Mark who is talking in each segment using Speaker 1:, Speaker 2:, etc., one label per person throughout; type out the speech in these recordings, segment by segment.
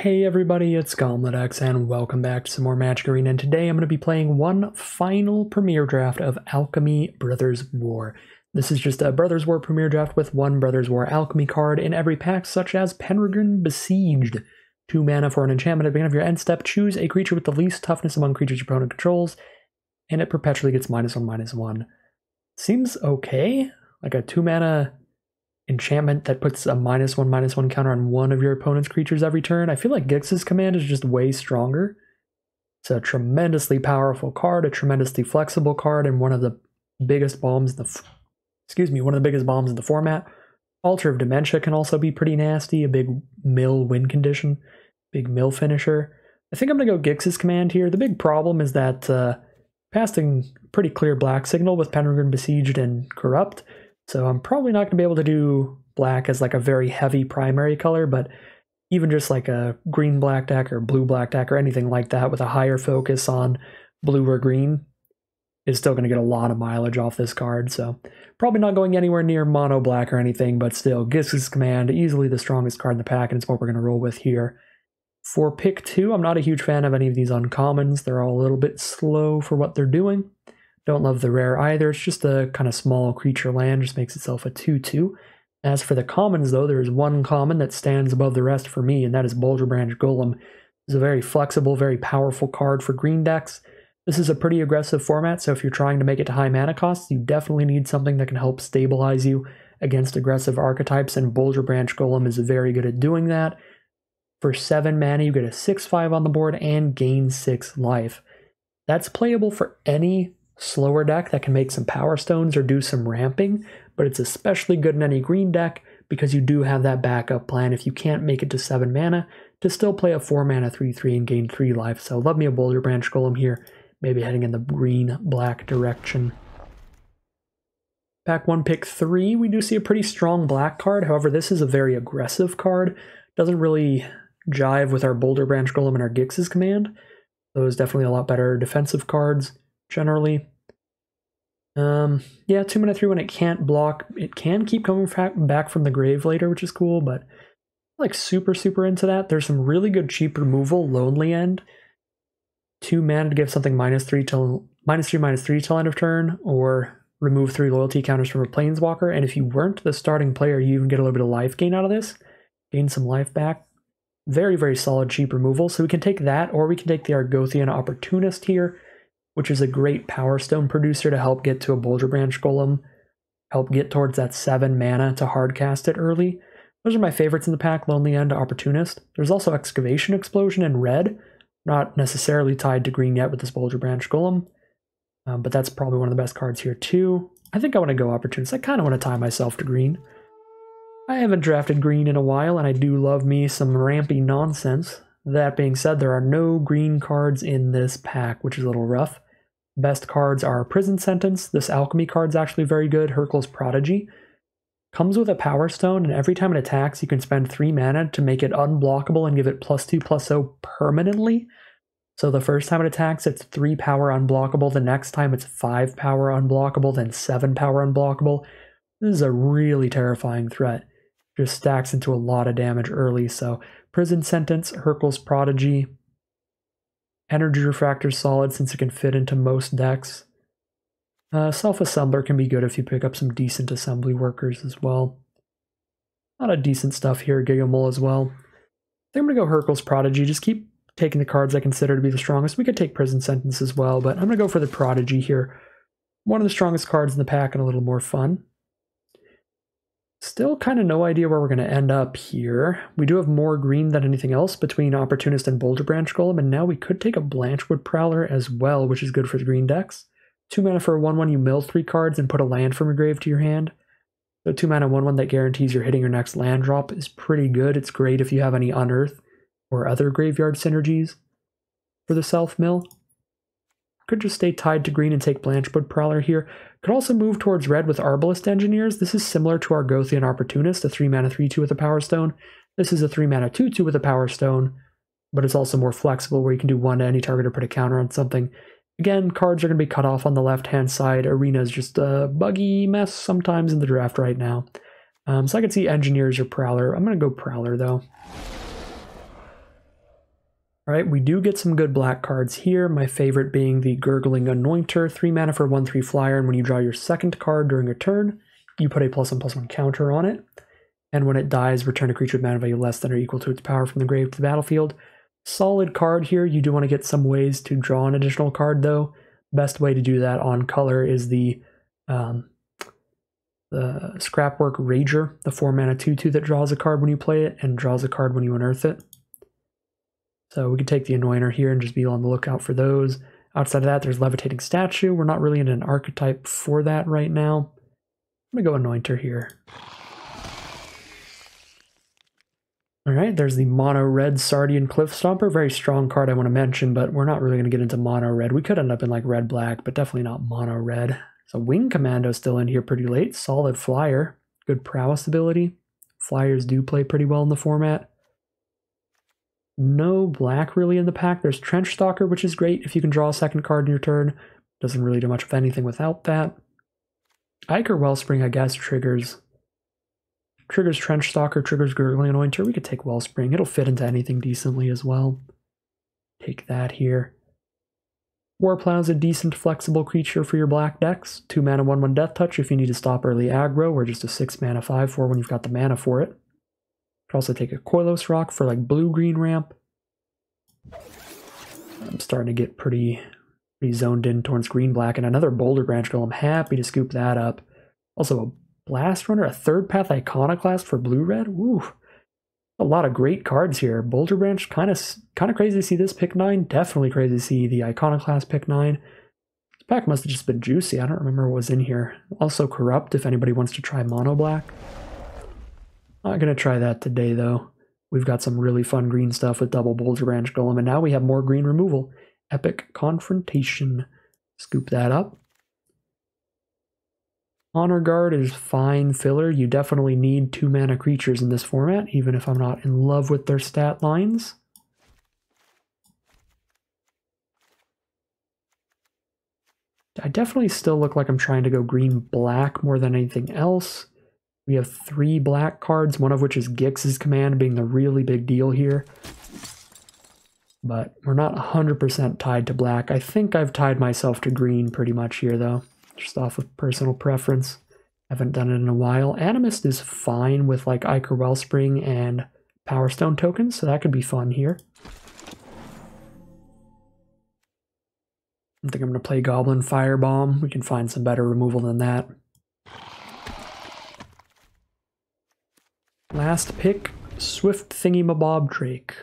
Speaker 1: Hey everybody, it's GauntletX and welcome back to some more Magic Arena, and today I'm going to be playing one final Premier Draft of Alchemy Brothers War. This is just a Brothers War Premier Draft with one Brothers War Alchemy card in every pack, such as Peregrine Besieged. 2 mana for an enchantment. At the beginning of your end step, choose a creature with the least toughness among creatures your opponent controls, and it perpetually gets -1/-1. Seems okay, like a 2 mana enchantment that puts a -1/-1 counter on one of your opponent's creatures every turn. I feel like Gix's command is just way stronger. It's a tremendously powerful card, a tremendously flexible card, and one of the biggest bombs in the format. Altar of Dementia can also be pretty nasty, a big mill win condition, big mill finisher. I think I'm going to go Gix's command here. The big problem is that casting pretty clear black signal with Peregrine Besieged and Corrupt. So I'm probably not going to be able to do black as like a very heavy primary color, but even just like a green-black deck or blue-black deck or anything like that with a higher focus on blue or green is still going to get a lot of mileage off this card. So probably not going anywhere near mono-black or anything, but still, Gix's command, easily the strongest card in the pack, and it's what we're going to roll with here. For pick 2, I'm not a huge fan of any of these uncommons. They're all a little bit slow for what they're doing. Don't love the rare either. It's just a kind of small creature land, just makes itself a 2/2. As for the commons, though, there is one common that stands above the rest for me, and that is Boulder Branch Golem. It's a very flexible, very powerful card for green decks. This is a pretty aggressive format, so if you're trying to make it to high mana costs, you definitely need something that can help stabilize you against aggressive archetypes, and Boulder Branch Golem is very good at doing that. For 7 mana, you get a 6/5 on the board and gain 6 life. That's playable for any slower deck that can make some power stones or do some ramping, but it's especially good in any green deck because you do have that backup plan if you can't make it to 7 mana to still play a 4 mana 3/3 and gain 3 life. So love me a Boulder Branch Golem here, maybe heading in the green-black direction. Pack 1, pick 3, we do see a pretty strong black card. However, this is a very aggressive card. Doesn't really jive with our Boulder Branch Golem and our Gix's command. Those definitely a lot better defensive cards generally. Yeah, 2 mana 3 when it can't block. It can keep coming back from the grave later, which is cool, but I'm like super into that. There's some really good cheap removal, Lonely End. 2 mana to give something -3 till -3/-3 till end of turn, or remove 3 loyalty counters from a planeswalker. And if you weren't the starting player, you even get a little bit of life gain out of this. Gain some life back. Very solid cheap removal. So we can take that, or we can take the Argothian Opportunist here, which is a great Power Stone producer to help get to a Boulder Branch Golem, help get towards that 7 mana to hardcast it early. Those are my favorites in the pack, Lonely End, Opportunist. There's also Excavation Explosion in red, not necessarily tied to green yet with this Boulder Branch Golem, but that's probably one of the best cards here too. I think I want to go Opportunist. I kind of want to tie myself to green. I haven't drafted green in a while, and I do love me some rampy nonsense. That being said, there are no green cards in this pack, which is a little rough. Best cards are Prison Sentence. This Alchemy card's actually very good. Hurkyl's Prodigy. Comes with a Power Stone, and every time it attacks, you can spend 3 mana to make it unblockable and give it +2/+0 permanently. So the first time it attacks, it's 3 power unblockable. The next time, it's 5 power unblockable, then 7 power unblockable. This is a really terrifying threat. Just stacks into a lot of damage early. So Prison Sentence, Hurkyl's Prodigy. Energy Refractor's solid since it can fit into most decks. Self-Assembler can be good if you pick up some decent assembly workers as well. A lot of decent stuff here, Gigamole as well. I think I'm going to go Hurkyl's Prodigy. Just keep taking the cards I consider to be the strongest. We could take Prison Sentence as well, but I'm going to go for the Prodigy here. One of the strongest cards in the pack and a little more fun. Still kind of no idea where we're going to end up here. We do have more green than anything else between Opportunist and Boulder Branch Golem, and now we could take a Blanchwood Prowler as well, which is good for the green decks. 2 mana for a 1/1, you mill 3 cards and put a land from your grave to your hand. So 2 mana 1/1 that guarantees you're hitting your next land drop is pretty good. It's great if you have any Unearth or other graveyard synergies for the self-mill. Could just stay tied to green and take Blanchwood Prowler here. Could also move towards red with Arbalest Engineers. This is similar to Argothian Opportunist, a 3 mana 3/2 with a Power Stone. This is a 3 mana 2/2 with a Power Stone, but it's also more flexible where you can do 1 to any target or put a counter on something. Again, cards are going to be cut off on the left-hand side. Arena is just a buggy mess sometimes in the draft right now. So I could see Engineers or Prowler. I'm going to go Prowler, though. Alright, we do get some good black cards here, my favorite being the Gurgling Anointer, 3 mana for 1/3 flyer, and when you draw your second card during a turn, you put a +1/+1 counter on it, and when it dies, return a creature with mana value less than or equal to its power from the grave to the battlefield. Solid card here. You do want to get some ways to draw an additional card, though. Best way to do that on color is the Scrapwork Rager, the 4 mana 2/2 that draws a card when you play it and draws a card when you unearth it. So we could take the Anointer here and just be on the lookout for those. Outside of that, there's Levitating Statue. We're not really in an archetype for that right now. I'm going to go Anointer here. Alright, there's the Mono Red Sardian Cliff Stomper. Very strong card I want to mention, but we're not really going to get into Mono Red. We could end up in like Red Black, but definitely not Mono Red. So Wing Commando still in here pretty late. Solid Flyer. Good prowess ability. Flyers do play pretty well in the format. No black really in the pack. There's Trench Stalker, which is great if you can draw a second card in your turn. Doesn't really do much of anything without that. Ichor Wellspring, I guess, triggers Trench Stalker, triggers Gurgling Anointer. We could take Wellspring. It'll fit into anything decently as well. Take that here. Warplow is a decent flexible creature for your black decks. 2 mana, 1/1 Death Touch if you need to stop early aggro, or just a 6 mana 5/4 when you've got the mana for it. Could also take a Koilos Rock for like blue-green ramp. I'm starting to get pretty zoned in towards green-black, and another Boulder Branch Golem. I'm happy to scoop that up. Also a Blast Runner, a Third Path Iconoclast for blue-red. Woo! A lot of great cards here. Boulder Branch, kind of crazy to see this pick 9. Definitely crazy to see the Iconoclast pick 9. This pack must have just been juicy. I don't remember what was in here. Also Corrupt if anybody wants to try Mono Black. Not going to try that today, though. We've got some really fun green stuff with double Boulder Branch Golem, and now we have more green removal. Epic Confrontation. Scoop that up. Honor Guard is fine filler. You definitely need 2 mana creatures in this format, even if I'm not in love with their stat lines. I definitely still look like I'm trying to go green-black more than anything else. We have 3 black cards, one of which is Gix's Command being the really big deal here. But we're not 100% tied to black. I think I've tied myself to green pretty much here, though. Just off of personal preference. Haven't done it in a while. Animist is fine with like Ichor Wellspring and Power Stone tokens, so that could be fun here. I think I'm going to play Goblin Firebomb. We can find some better removal than that. Last pick, Swift Thingy-Mabob Drake.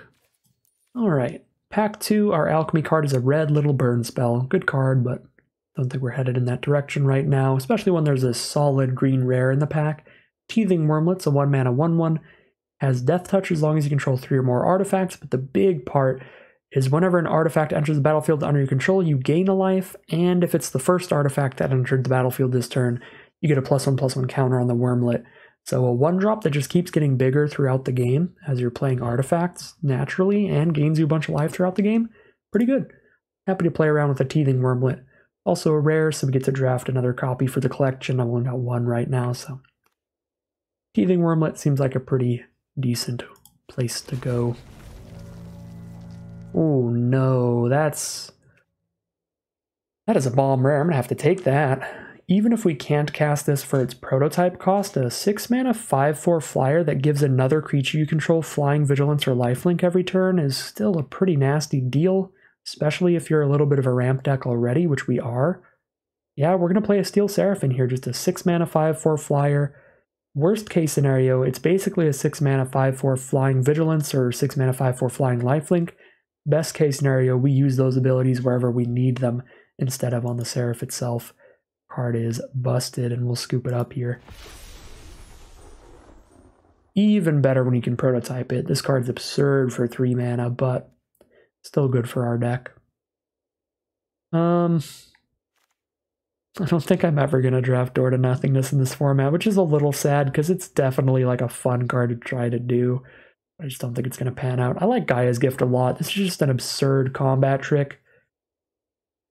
Speaker 1: Alright, pack 2, our Alchemy card is a red little burn spell. Good card, but don't think we're headed in that direction right now, especially when there's a solid green rare in the pack. Teething Wormlet's a 1 mana 1/1, has Death Touch as long as you control 3 or more artifacts, but the big part is whenever an artifact enters the battlefield under your control, you gain a life, and if it's the first artifact that entered the battlefield this turn, you get a +1/+1 counter on the Wormlet. So a 1-drop that just keeps getting bigger throughout the game as you're playing artifacts naturally and gains you a bunch of life throughout the game. Pretty good. Happy to play around with a Teething Wormlet. Also a rare, so we get to draft another copy for the collection. I've only got 1 right now, so. Teething Wormlet seems like a pretty decent place to go. Oh no, that is a bomb rare. I'm going to have to take that. Even if we can't cast this for its prototype cost, a 6 mana 5/4 flyer that gives another creature you control flying, vigilance, or lifelink every turn is still a pretty nasty deal, especially if you're a little bit of a ramp deck already, which we are. Yeah, we're going to play a Steel Seraphim here, just a 6 mana 5/4 flyer. Worst case scenario, it's basically a 6 mana 5/4 flying vigilance or 6 mana 5/4 flying lifelink. Best case scenario, we use those abilities wherever we need them instead of on the Seraph itself. Card is busted, and we'll scoop it up here. Even better when you can prototype it. This card's absurd for 3 mana, but still good for our deck. I don't think I'm ever going to draft Door to Nothingness in this format, which is a little sad because it's definitely like a fun card to try to do. I just don't think it's going to pan out. I like Gaia's Gift a lot. This is just an absurd combat trick.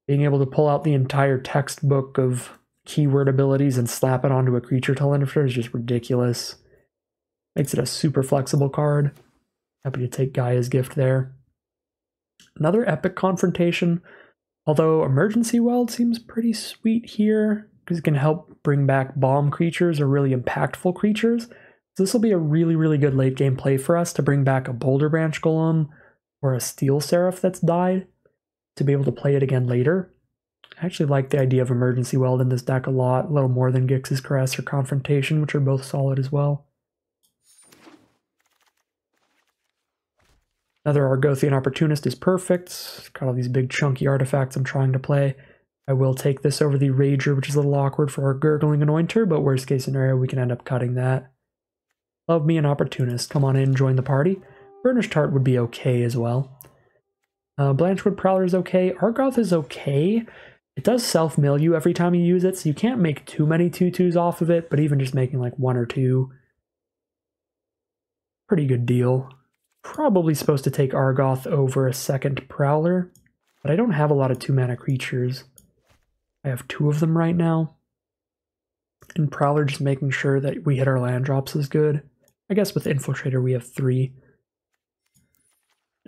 Speaker 1: Being able to pull out the entire textbook of keyword abilities and slap it onto a creature telemeter is just ridiculous. Makes it a super flexible card. Happy to take Gaia's Gift there. another epic confrontation, although Emergency Weld seems pretty sweet here because it can help bring back bomb creatures or really impactful creatures. So this will be a really, really good late game play for us to bring back a Boulder Branch Golem or a Steel Seraph that's died to be able to play it again later. I actually like the idea of Emergency Weld in this deck a lot, a little more than Gix's Caress or Confrontation, which are both solid as well. Another Argothian Opportunist is perfect. Got all these big chunky artifacts I'm trying to play. I will take this over the Rager, which is a little awkward for our Gurgling Anointer, but worst case scenario, we can end up cutting that. Love me an Opportunist. Come on in, join the party. Burnished Heart would be okay as well. Blanchwood Prowler is okay. Argoth is okay. It does self-mill you every time you use it, so you can't make too many 2/2s off of it, but even just making like 1 or 2, pretty good deal. Probably supposed to take Argoth over a second Prowler, but I don't have a lot of 2-mana creatures. I have 2 of them right now. And Prowler just making sure that we hit our land drops is good. I guess with Infiltrator we have 3.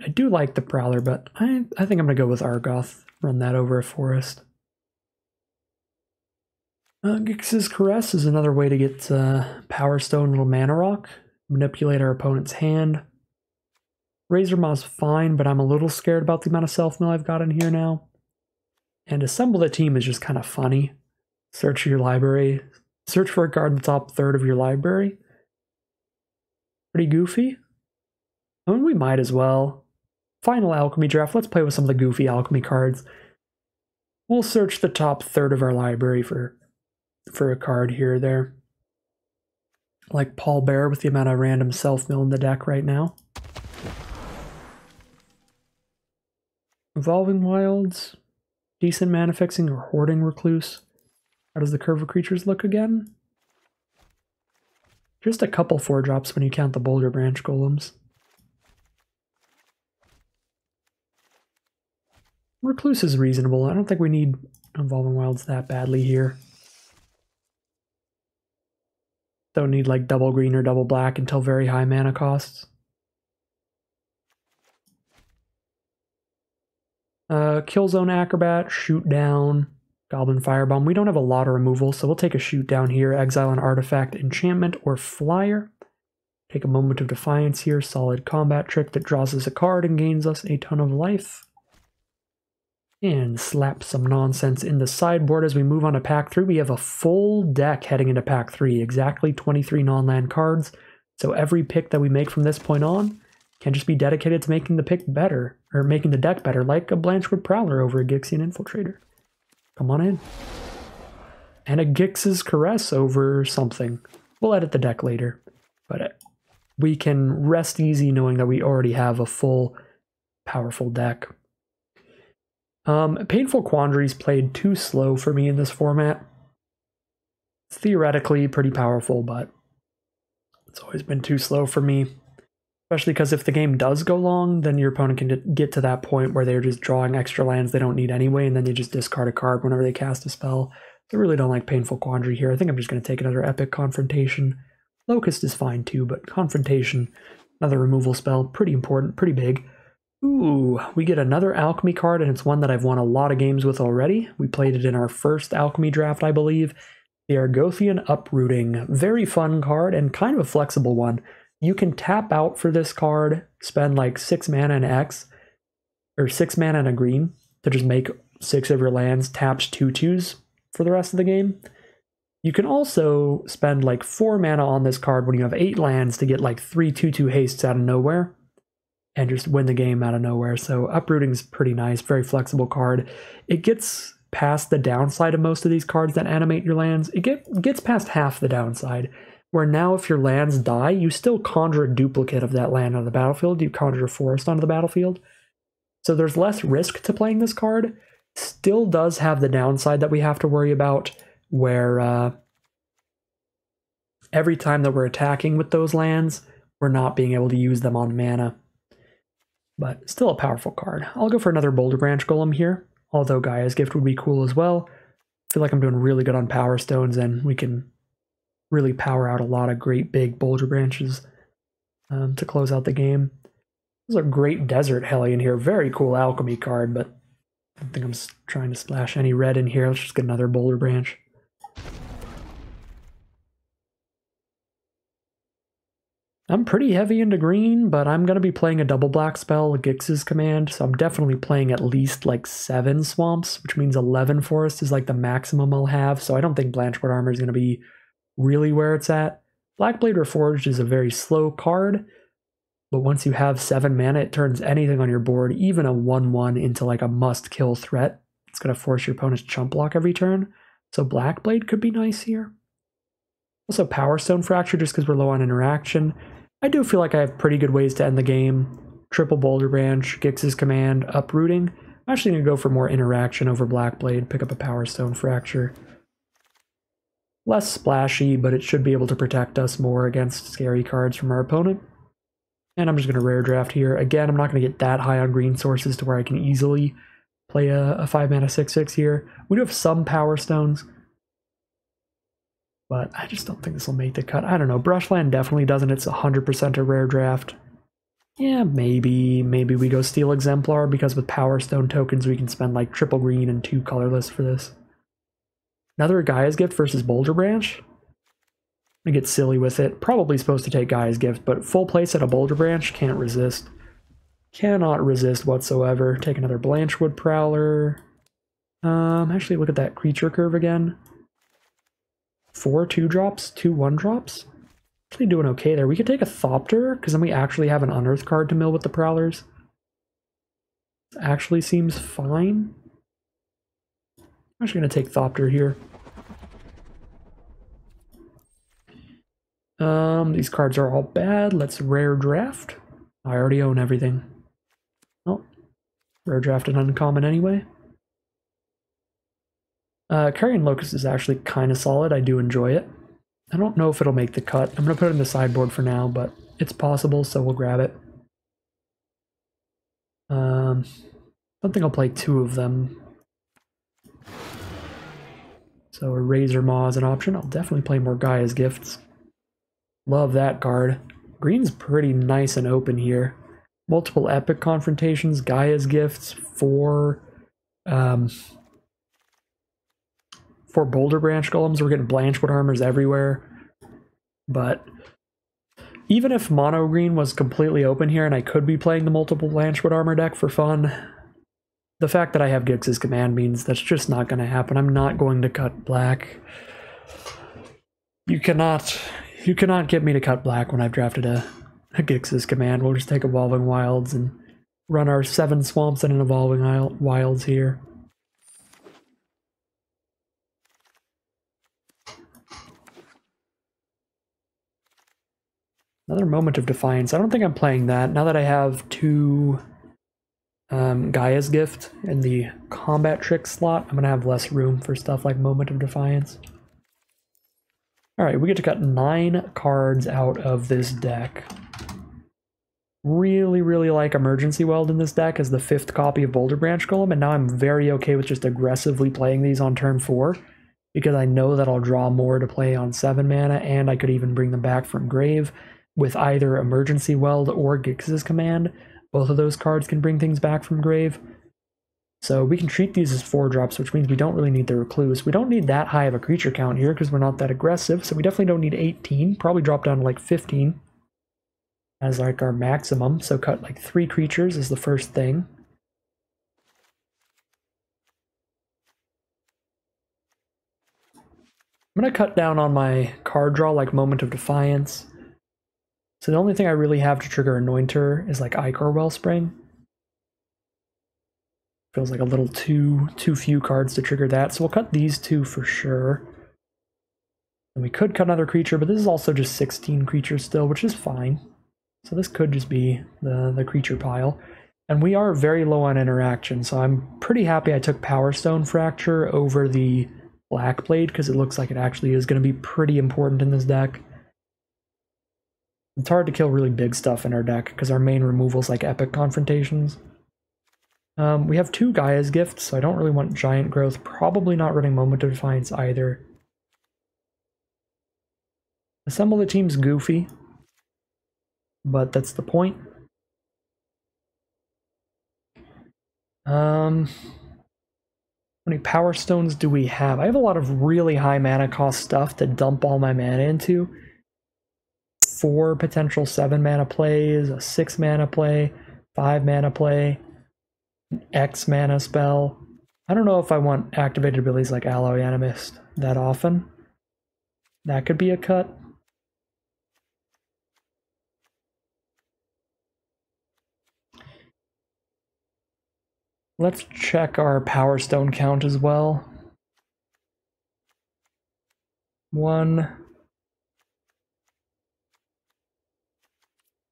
Speaker 1: I do like the Prowler, but I think I'm going to go with Argoth. Run that over a forest. Gix's Caress is another way to get Power Stone, little Mana Rock. Manipulate our opponent's hand. Razor Maw's fine, but I'm a little scared about the amount of self-mill I've got in here now. And Assemble the Team is just kind of funny. Search your library. Search for a card in the top third of your library. Pretty goofy. I mean, we might as well. Final Alchemy draft. Let's play with some of the goofy Alchemy cards. We'll search the top third of our library for a card here or there. Like Paul Bear with the amount of random self-mill in the deck right now. Evolving Wilds. Decent mana fixing or Hoarding Recluse. How does the Curve of Creatures look again? Just a couple 4-drops when you count the Boulder Branch Golems. Recluse is reasonable. I don't think we need Evolving Wilds that badly here. Don't need like double green or double black until very high mana costs. Killzone Acrobat, Shoot Down, Goblin Firebomb. We don't have a lot of removal, so we'll take a Shoot Down here. Exile an Artifact, Enchantment, or Flyer. Take a Moment of Defiance here. Solid combat trick that draws us a card and gains us a ton of life. And slap some nonsense in the sideboard as we move on to Pack 3. We have a full deck heading into Pack 3. Exactly 23 non-land cards. So every pick that we make from this point on can just be dedicated to making the pick better, or making the deck better, like a Blanchwood Prowler over a Gixian Infiltrator. Come on in. And a Gix's Caress over something. We'll edit the deck later, but we can rest easy knowing that we already have a full, powerful deck. Painful Quandaries played too slow for me in this format. It's theoretically pretty powerful, but it's always been too slow for me. Especially because if the game does go long, then your opponent can get to that point where they're just drawing extra lands they don't need anyway, and then they just discard a card whenever they cast a spell. So I really don't like Painful Quandary here. I think I'm just going to take another Epic Confrontation. Locust is fine too, but Confrontation, another removal spell, pretty important, pretty big. Ooh, we get another Alchemy card, and it's one that I've won a lot of games with already. We played it in our first Alchemy draft, I believe. The Argothian Uprooting. Very fun card, and kind of a flexible one. You can tap out for this card, spend like 6 mana and X, or 6 mana and a green, to just make 6 of your lands tapped 2/2s for the rest of the game. You can also spend like 4 mana on this card when you have 8 lands to get like 3 2/2 hastes out of nowhere, and just win the game out of nowhere. So Uprooting is pretty nice, very flexible card. It gets past the downside of most of these cards that animate your lands. It gets past half the downside, where now if your lands die, you still conjure a duplicate of that land on the battlefield. You conjure a forest onto the battlefield. So there's less risk to playing this card. Still does have the downside that we have to worry about, where every time that we're attacking with those lands, we're not being able to use them on mana. But still a powerful card. I'll go for another Boulder Branch Golem here, although Gaia's Gift would be cool as well. I feel like I'm doing really good on Power Stones, and we can really power out a lot of great big Boulder Branches to close out the game. There's a great Desert Hellion here. Very cool alchemy card, but I don't think I'm trying to splash any red in here. Let's just get another Boulder Branch. I'm pretty heavy into green, but I'm going to be playing a double black spell, Gix's Command, so I'm definitely playing at least like 7 swamps, which means 11 forest is like the maximum I'll have, so I don't think Blanchwood Armor is going to be really where it's at. Blackblade Reforged is a very slow card, but once you have 7 mana, it turns anything on your board, even a 1/1, into like a must-kill threat. It's going to force your opponent's chump block every turn, so Blackblade could be nice here. Also Power Stone Fracture, just because we're low on interaction. I do feel like I have pretty good ways to end the game. Triple Boulder Branch, Gix's Command, Uprooting. I'm actually going to go for more interaction over Blackblade, pick up a Power Stone Fracture. Less splashy, but it should be able to protect us more against scary cards from our opponent. And I'm just going to rare draft here. Again, I'm not going to get that high on green sources to where I can easily play a 5-mana 6/6 here. We do have some Power Stones, but I just don't think this will make the cut. I don't know. Brushland definitely doesn't. It's 100% a rare draft. Yeah, maybe we go Steel Exemplar, because with Power Stone tokens we can spend like triple green and 2 colorless for this. Another Gaia's Gift versus Boulder Branch. I'm gonna get silly with it. Probably supposed to take Gaia's Gift, but full place at a Boulder Branch, can't resist. Cannot resist whatsoever. Take another Blanchwood Prowler. Actually look at that creature curve again. 4 2-drops, 2 1-drops. Actually doing okay there. We could take a Thopter, because then we actually have an Unearth card to mill with the Prowlers. This actually seems fine. I'm actually going to take Thopter here. These cards are all bad. Let's rare draft. I already own everything. Oh, rare draft an uncommon anyway. Carrion Locust is actually kind of solid. I do enjoy it. I don't know if it'll make the cut. I'm going to put it in the sideboard for now, but it's possible, so we'll grab it. I don't think I'll play 2 of them. So a Razor Maw is an option. I'll definitely play more Gaia's Gifts. Love that card. Green's pretty nice and open here. Multiple Epic Confrontations, Gaia's Gifts, 4 Boulder Branch Golems. We're getting Blanchwood Armors everywhere. But even if mono green was completely open here and I could be playing the multiple Blanchwood Armor deck for fun, the fact that I have Gix's Command means that's just not going to happen. I'm not going to cut black. You cannot get me to cut black when I've drafted a Gix's Command. We'll just take Evolving Wilds and run our 7 swamps and an Evolving Wilds here. Another Moment of Defiance. I don't think I'm playing that. Now that I have 2 Gaia's Gift in the combat trick slot, I'm going to have less room for stuff like Moment of Defiance. Alright, we get to cut 9 cards out of this deck. Really, really like Emergency Weld in this deck as the 5th copy of Boulder Branch Golem, and now I'm very okay with just aggressively playing these on turn 4, because I know that I'll draw more to play on 7 mana, and I could even bring them back from grave with either Emergency Weld or Gix's Command. Both of those cards can bring things back from grave. So we can treat these as 4-drops, which means we don't really need the Recluse. We don't need that high of a creature count here because we're not that aggressive, so we definitely don't need 18. Probably drop down to like 15 as like our maximum. So cut like 3 creatures is the first thing. I'm going to cut down on my card draw like Moment of Defiance. So the only thing I really have to trigger Anointer is like Ichor Wellspring. Feels like a little too few cards to trigger that, so we'll cut these 2 for sure. And we could cut another creature, but this is also just 16 creatures still, which is fine. So this could just be the creature pile. And we are very low on interaction, so I'm pretty happy I took Power Stone Fracture over the Blackblade, because it looks like it actually is going to be pretty important in this deck. It's hard to kill really big stuff in our deck, because our main removal is like Epic Confrontations. We have 2 Gaia's Gifts, so I don't really want Giant Growth. Probably not running Moment of Defiance either. Assemble the team's goofy, but that's the point. How many power stones do we have? I have a lot of really high mana cost stuff to dump all my mana into. 4 potential 7 mana plays, a 6 mana play, 5 mana play, an X mana spell. I don't know if I want activated abilities like Alloy Animist that often. That could be a cut. Let's check our Power Stone count as well. 1,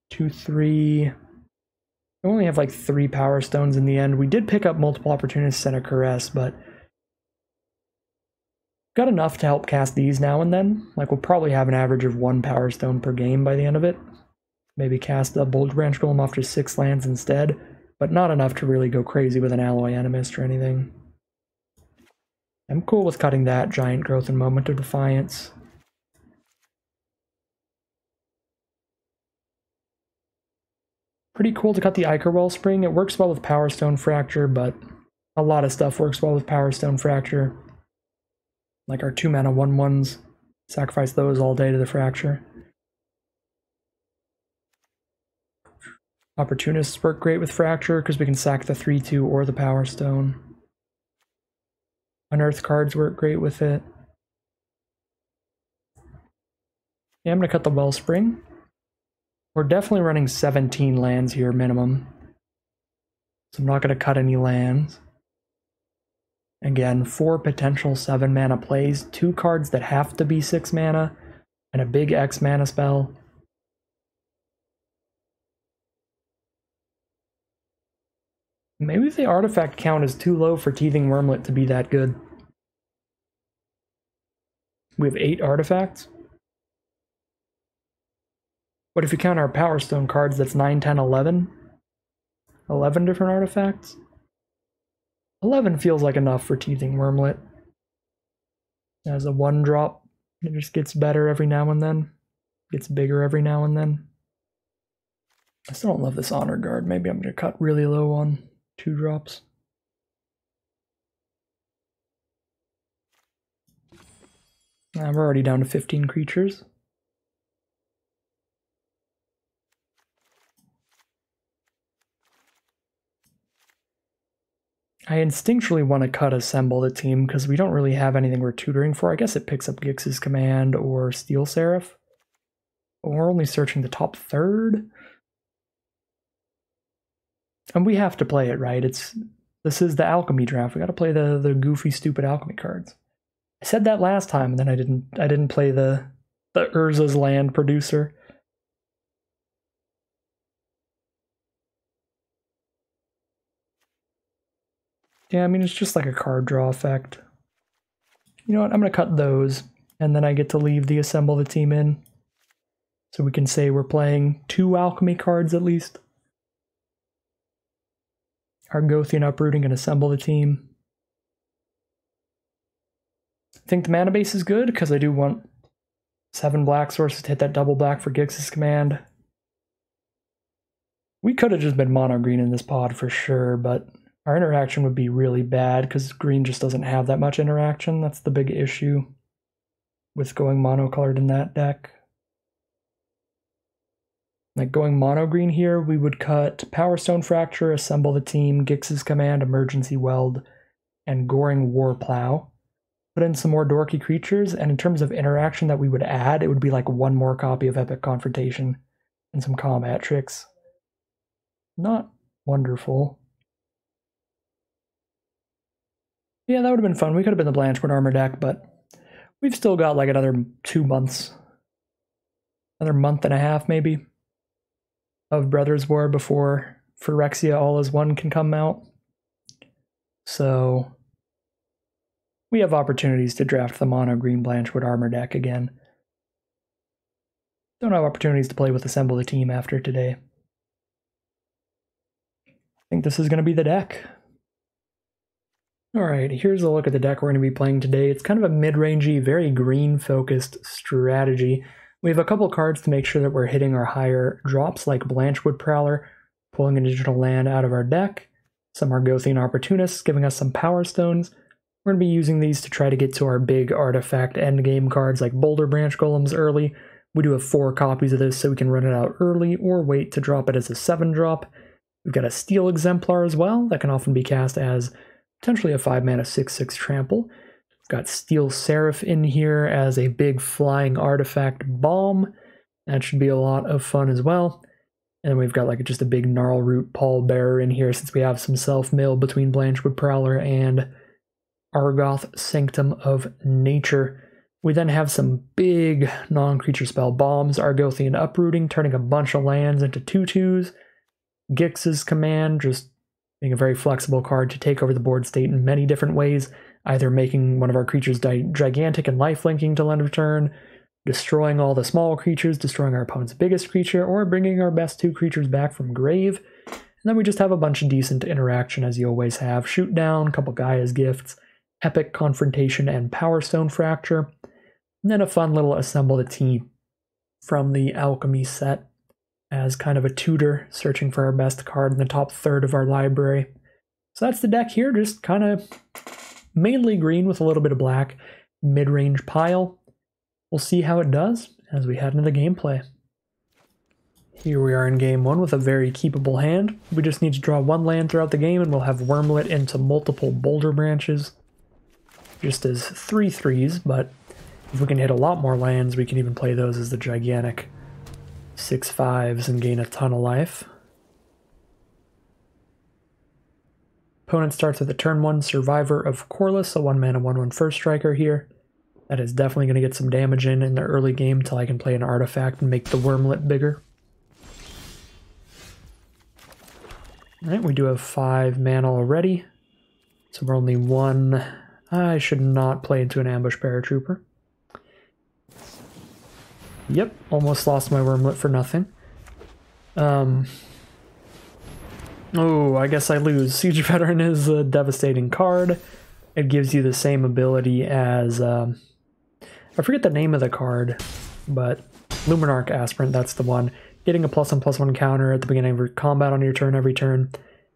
Speaker 1: 2, 3. We only have like 3 Power Stones in the end. We did pick up multiple opportunities and a Caress, but got enough to help cast these now and then. Like, we'll probably have an average of 1 Power Stone per game by the end of it. Maybe cast a Bulge Branch Golem off to 6 lands instead, but not enough to really go crazy with an Alloy Animist or anything. I'm cool with cutting that Giant Growth and Moment of Defiance. Pretty cool to cut the Ichor Wellspring. It works well with Power Stone Fracture, but a lot of stuff works well with Power Stone Fracture. Like our 2 mana 1/1s. Sacrifice those all day to the Fracture. Opportunists work great with Fracture because we can sack the 3/2 or the Power Stone. Unearth cards work great with it. Yeah, I'm going to cut the Wellspring. We're definitely running 17 lands here minimum. So I'm not going to cut any lands. Again, 4 potential 7 mana plays, 2 cards that have to be 6 mana, and a big X mana spell. Maybe the artifact count is too low for Teething Wormlet to be that good. We have 8 artifacts. What if you count our Power Stone cards? That's 9, 10, 11. 11 different artifacts? 11 feels like enough for Teething Wormlet. As a 1-drop, it just gets better every now and then. Gets bigger every now and then. I still don't love this Honor Guard. Maybe I'm going to cut really low on 2-drops. We're already down to 15 creatures. I instinctually want to cut Assemble the Team because we don't really have anything we're tutoring for. I guess it picks up Gix's Command or Steel Seraph. But we're only searching the top third. And we have to play it, right? This is the Alchemy draft. We got to play the goofy, stupid Alchemy cards. I said that last time, and then I didn't play the Urza's Land producer. Yeah, I mean, it's just like a card draw effect. You know what? I'm going to cut those, and then I get to leave the Assemble the Team in. So we can say we're playing 2 Alchemy cards at least. Argothian Uprooting and Assemble the Team. I think the mana base is good, because I do want 7 black sources to hit that double black for Gix's Command. We could have just been mono green in this pod for sure, but our interaction would be really bad because green just doesn't have that much interaction. That's the big issue with going monocolored in that deck. Like going mono green here, we would cut Power Stone Fracture, Assemble the Team, Gix's Command, Emergency Weld, and Goring Warplow. Put in some more dorky creatures, and in terms of interaction that we would add, it would be like 1 more copy of Epic Confrontation and some combat tricks. Not wonderful. Yeah, that would have been fun. We could have been the Blanchwood Armor deck, but we've still got like another 2 months. Another month and a half, maybe, of Brothers War before Phyrexia All As One can come out. So we have opportunities to draft the mono green Blanchwood Armor deck again. Don't have opportunities to play with Assemble the Team after today. I think this is going to be the deck. Alright, here's a look at the deck we're going to be playing today. It's kind of a mid-rangey, very green-focused strategy. We have a couple cards to make sure that we're hitting our higher drops, like Blanchwood Prowler, pulling an additional land out of our deck. some Argothian Opportunists, giving us some Power Stones. We're going to be using these to try to get to our big artifact endgame cards like Boulder Branch Golems early. We do have 4 copies of this, so we can run it out early or wait to drop it as a 7-drop. We've got a Steel Exemplar as well that can often be cast as potentially a 5-mana 6/6 trample. We've got Steel Seraph in here as a big flying artifact bomb. That should be a lot of fun as well. And then we've got like just a big Gnarlroot Pallbearer in here since we have some self-mill between Blanchwood Prowler and Argoth Sanctum of Nature. We then have some big non-creature spell bombs, Argothian Uprooting, turning a bunch of lands into 2/2s. Gix's Command, just being a very flexible card to take over the board state in many different ways, either making one of our creatures gigantic and lifelinking till end of turn, destroying all the small creatures, destroying our opponent's biggest creature, or bringing our best 2 creatures back from grave. And then we just have a bunch of decent interaction as you always have. Shoot Down, couple Gaia's Gifts, Epic Confrontation, and Power Stone Fracture. And then a fun little Assemble the Team from the Alchemy set as kind of a tutor, searching for our best card in the top third of our library. So that's the deck here, just kind of mainly green with a little bit of black, mid-range pile. We'll see how it does as we head into the gameplay. Here we are in game 1 with a very keepable hand. We just need to draw 1 land throughout the game and we'll have Wormlet into multiple Boulder Branches, just as 3/3s, but if we can hit a lot more lands, we can even play those as the gigantic 6/5s and gain a ton of life. Opponent starts with a turn 1 Survivor of Corliss, a 1-mana 1/1 first striker here. That is definitely going to get some damage in the early game till I can play an artifact and make the Wormlet bigger. Alright, we do have 5 mana already, so we're only 1. I should not play into an Ambush Paratrooper. Yep, almost lost my Wormlet for nothing. Oh, I guess I lose. Siege Veteran is a devastating card. It gives you the same ability as, I forget the name of the card, but Luminarch Aspirant, that's the one. Getting a +1/+1 counter at the beginning of your combat on your turn every turn,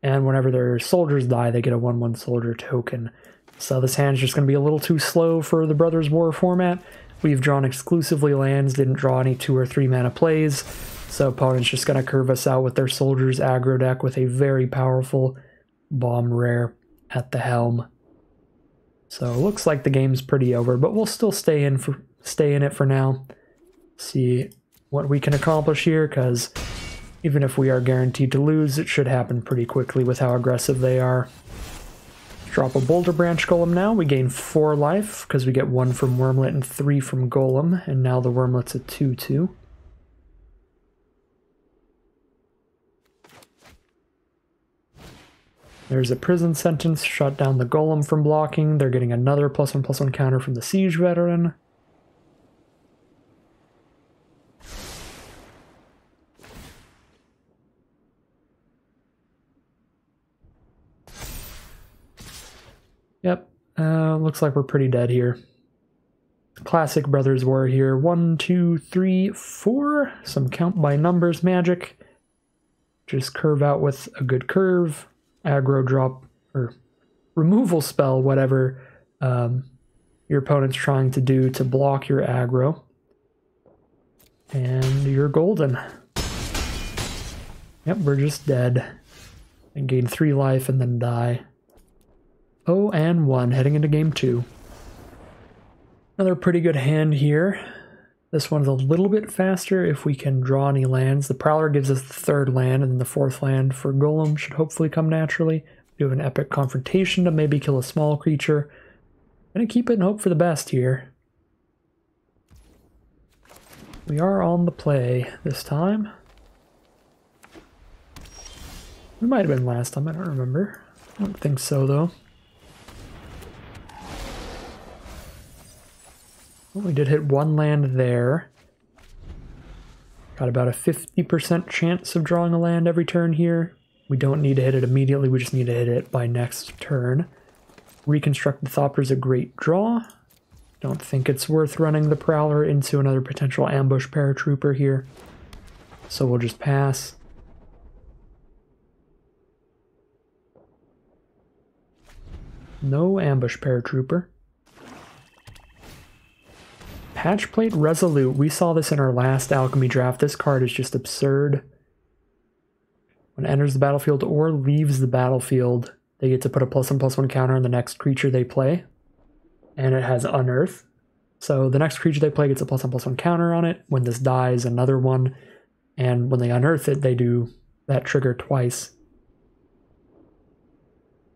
Speaker 1: and whenever their soldiers die, they get a 1/1 soldier token. So this hand's just going to be a little too slow for the Brothers War format. We've drawn exclusively lands, didn't draw any 2 or 3 mana plays, so opponent's just going to curve us out with their soldiers aggro deck with a very powerful bomb rare at the helm. So it looks like the game's pretty over, but we'll still stay in it for now. See what we can accomplish here, because even if we are guaranteed to lose, it should happen pretty quickly with how aggressive they are. Drop a Boulder Branch Golem now. We gain 4 life because we get 1 from Wormlet and 3 from Golem, and now the Wormlet's a 2/2. There's a Prison Sentence, shut down the Golem from blocking. They're getting another +1/+1 counter from the Siege Veteran. Yep, looks like we're pretty dead here. Classic Brothers War here. 1, 2, 3, 4. Some count by numbers magic. Just curve out with a good curve. Aggro drop, or removal spell, whatever your opponent's trying to do to block your aggro. And you're golden. Yep, we're just dead. And gain 3 life and then die. 0-1 heading into game 2. Another pretty good hand here. This one's a little bit faster if we can draw any lands. The Prowler gives us the 3rd land, and then the 4th land for Golem should hopefully come naturally. We have an Epic Confrontation to maybe kill a small creature. Gonna keep it and hope for the best here. We are on the play this time. We might have been last time, I don't remember. I don't think so though. Well, we did hit 1 land there. Got about a 50% chance of drawing a land every turn here. We don't need to hit it immediately, we just need to hit it by next turn. Reconstruct the Thopter is a great draw. Don't think it's worth running the Prowler into another potential ambush paratrooper here. So we'll just pass. No ambush paratrooper. Patchplate Resolute. We saw this in our last alchemy draft. This card is just absurd. When it enters the battlefield or leaves the battlefield, they get to put a +1/+1 counter on the next creature they play. And it has Unearth. So the next creature they play gets a +1/+1 counter on it. When this dies, another one. And when they unearth it, they do that trigger twice.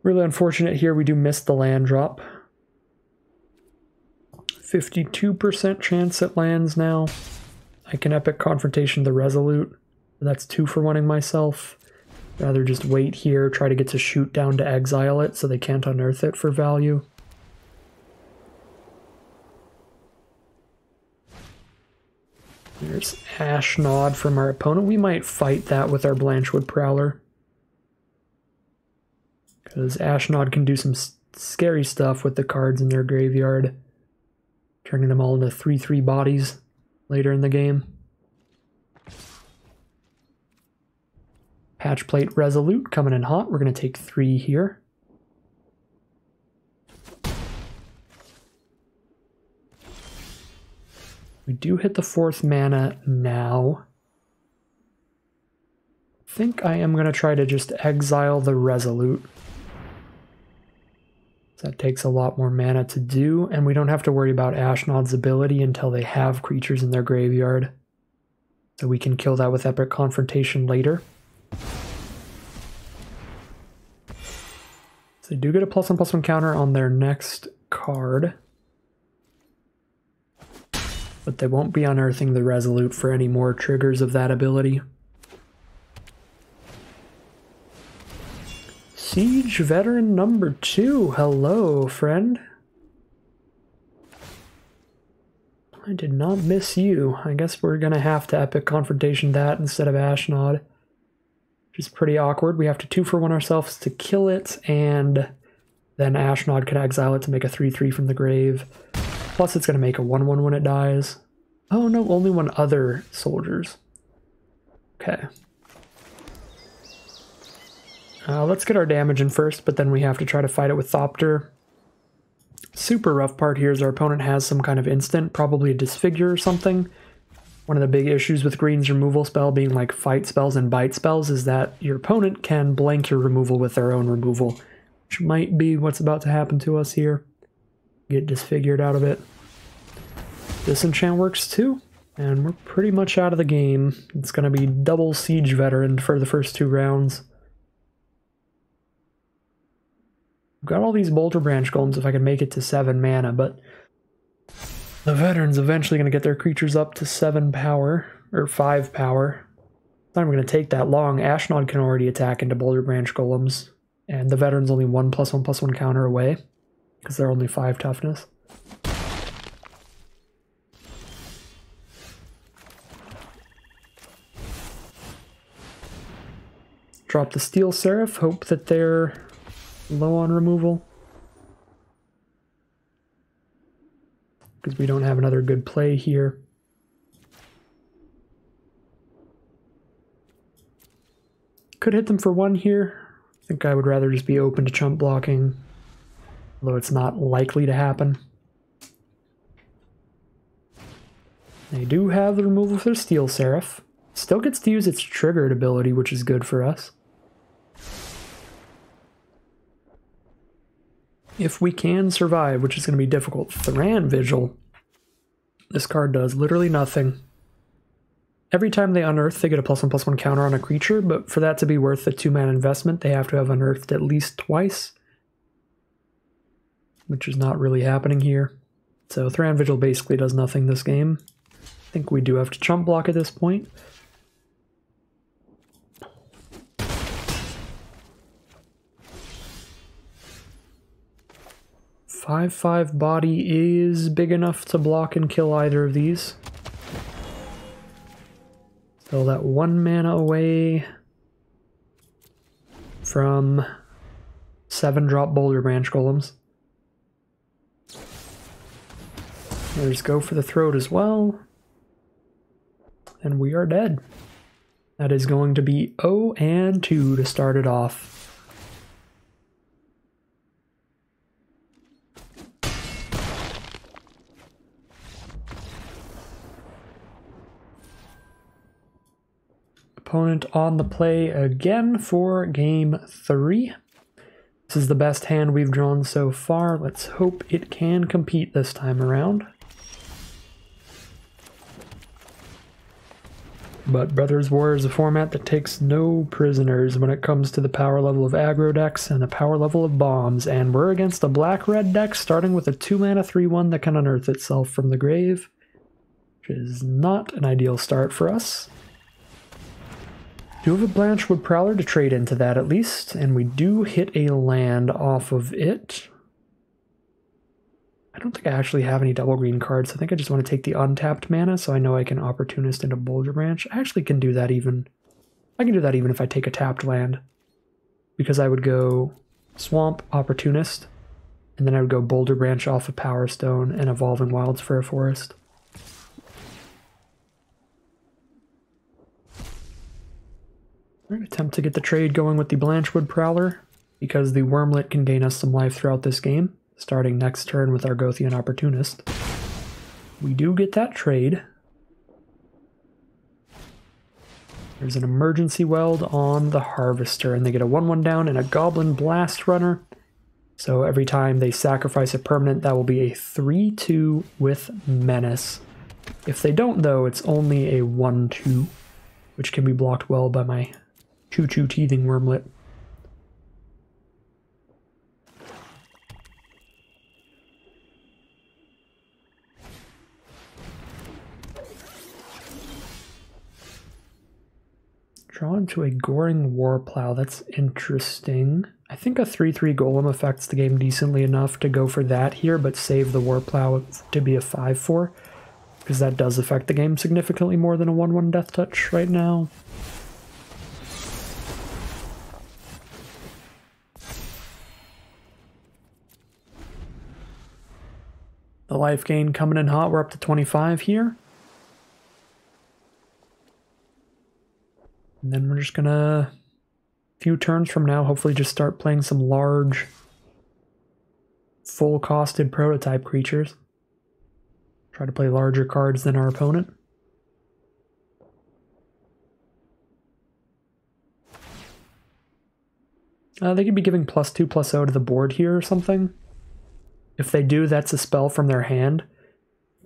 Speaker 1: Really unfortunate here, we do miss the land drop. 52% chance it lands now. I can Epic Confrontation the Resolute. That's 2 for 1-ing myself. Rather just wait here, try to get to shoot down to exile it so they can't unearth it for value. There's Ashnod from our opponent. We might fight that with our Blanchwood Prowler, because Ashnod can do some scary stuff with the cards in their graveyard, turning them all into 3/3 bodies later in the game. Patchplate Resolute coming in hot. We're going to take 3 here. We do hit the 4th mana now. I think I am going to try to just exile the Resolute. That takes a lot more mana to do, and we don't have to worry about Ashnod's ability until they have creatures in their graveyard. So we can kill that with Epic Confrontation later. So they do get a +1/+1 counter on their next card. But they won't be unearthing the Resolute for any more triggers of that ability. Siege Veteran number 2. Hello, friend. I did not miss you. I guess we're going to have to Epic Confrontation that instead of Ashnod, which is pretty awkward. We have to 2 for 1 ourselves to kill it, and then Ashnod can exile it to make a 3/3 from the grave. Plus it's going to make a 1/1 when it dies. Oh no, only when other soldiers. Okay. Let's get our damage in first, but then we have to try to fight it with Thopter. Super rough part here is our opponent has some kind of instant, probably a Disfigure or something. One of the big issues with Green's removal spell being like fight spells and bite spells is that your opponent can blank your removal with their own removal, which might be what's about to happen to us here. Get Disfigured out of it. Disenchant works too, and we're pretty much out of the game. It's going to be double Siege Veteran for the first 2 rounds. I've got all these Boulder Branch Golems if I can make it to 7 mana, but the Veteran's eventually going to get their creatures up to 7 power, or 5 power. It's not even going to take that long. Ashnod can already attack into Boulder Branch Golems, and the Veteran's only 1 +1/+1 counter away, because they're only 5 toughness. Drop the Steel Seraph, hope that they're low on removal, because we don't have another good play here. Could hit them for 1 here. I think I would rather just be open to chump blocking, although it's not likely to happen. They do have the removal for Steel Seraph. Still gets to use its triggered ability, which is good for us. If we can survive, which is going to be difficult. Thran Vigil. This card does literally nothing. Every time they unearth, they get a +1/+1 counter on a creature, but for that to be worth the 2-mana investment, they have to have unearthed at least twice, which is not really happening here. So Thran Vigil basically does nothing this game. I think we do have to chump block at this point. 5/5 body is big enough to block and kill either of these. So that 1 mana away from 7-drop Boulder Branch Golems. There's Go for the Throat as well. And we are dead. That is going to be 0-2 to start it off. Opponent on the play again for game 3. This is the best hand we've drawn so far. Let's hope it can compete this time around. But Brothers War is a format that takes no prisoners when it comes to the power level of aggro decks and the power level of bombs, and we're against a black-red deck starting with a 2-mana 3/1 that can unearth itself from the grave, which is not an ideal start for us. Do have a Blanchwood Prowler to trade into that at least, and we do hit a land off of it. I don't think I actually have any double green cards. I think I just want to take the untapped mana so I know I can Opportunist into Boulder Branch. I actually can do that even. I can do that even if I take a tapped land. Because I would go Swamp, Opportunist, and then I would go Boulder Branch off of Power Stone and Evolving Wilds for a forest. We're going to attempt to get the trade going with the Blanchwood Prowler, because the Wormlet can gain us some life throughout this game, starting next turn with our Argothian Opportunist. We do get that trade. There's an Emergency Weld on the Harvester, and they get a 1/1 down and a Goblin Blast Runner. So every time they sacrifice a permanent, that will be a 3/2 with Menace. If they don't, though, it's only a 1/2, which can be blocked well by my Choo-Choo Teething Wormlet. Draw into a Goring Warplow. That's interesting. I think a 3/3 Golem affects the game decently enough to go for that here, but save the Warplow to be a 5/4, because that does affect the game significantly more than a 1/1 Death Touch right now. The life gain coming in hot. We're up to 25 here. And then we're just gonna, a few turns from now, hopefully just start playing some large, full-costed prototype creatures. Try to play larger cards than our opponent. They could be giving +2/+0 to the board here or something. If they do, that's a spell from their hand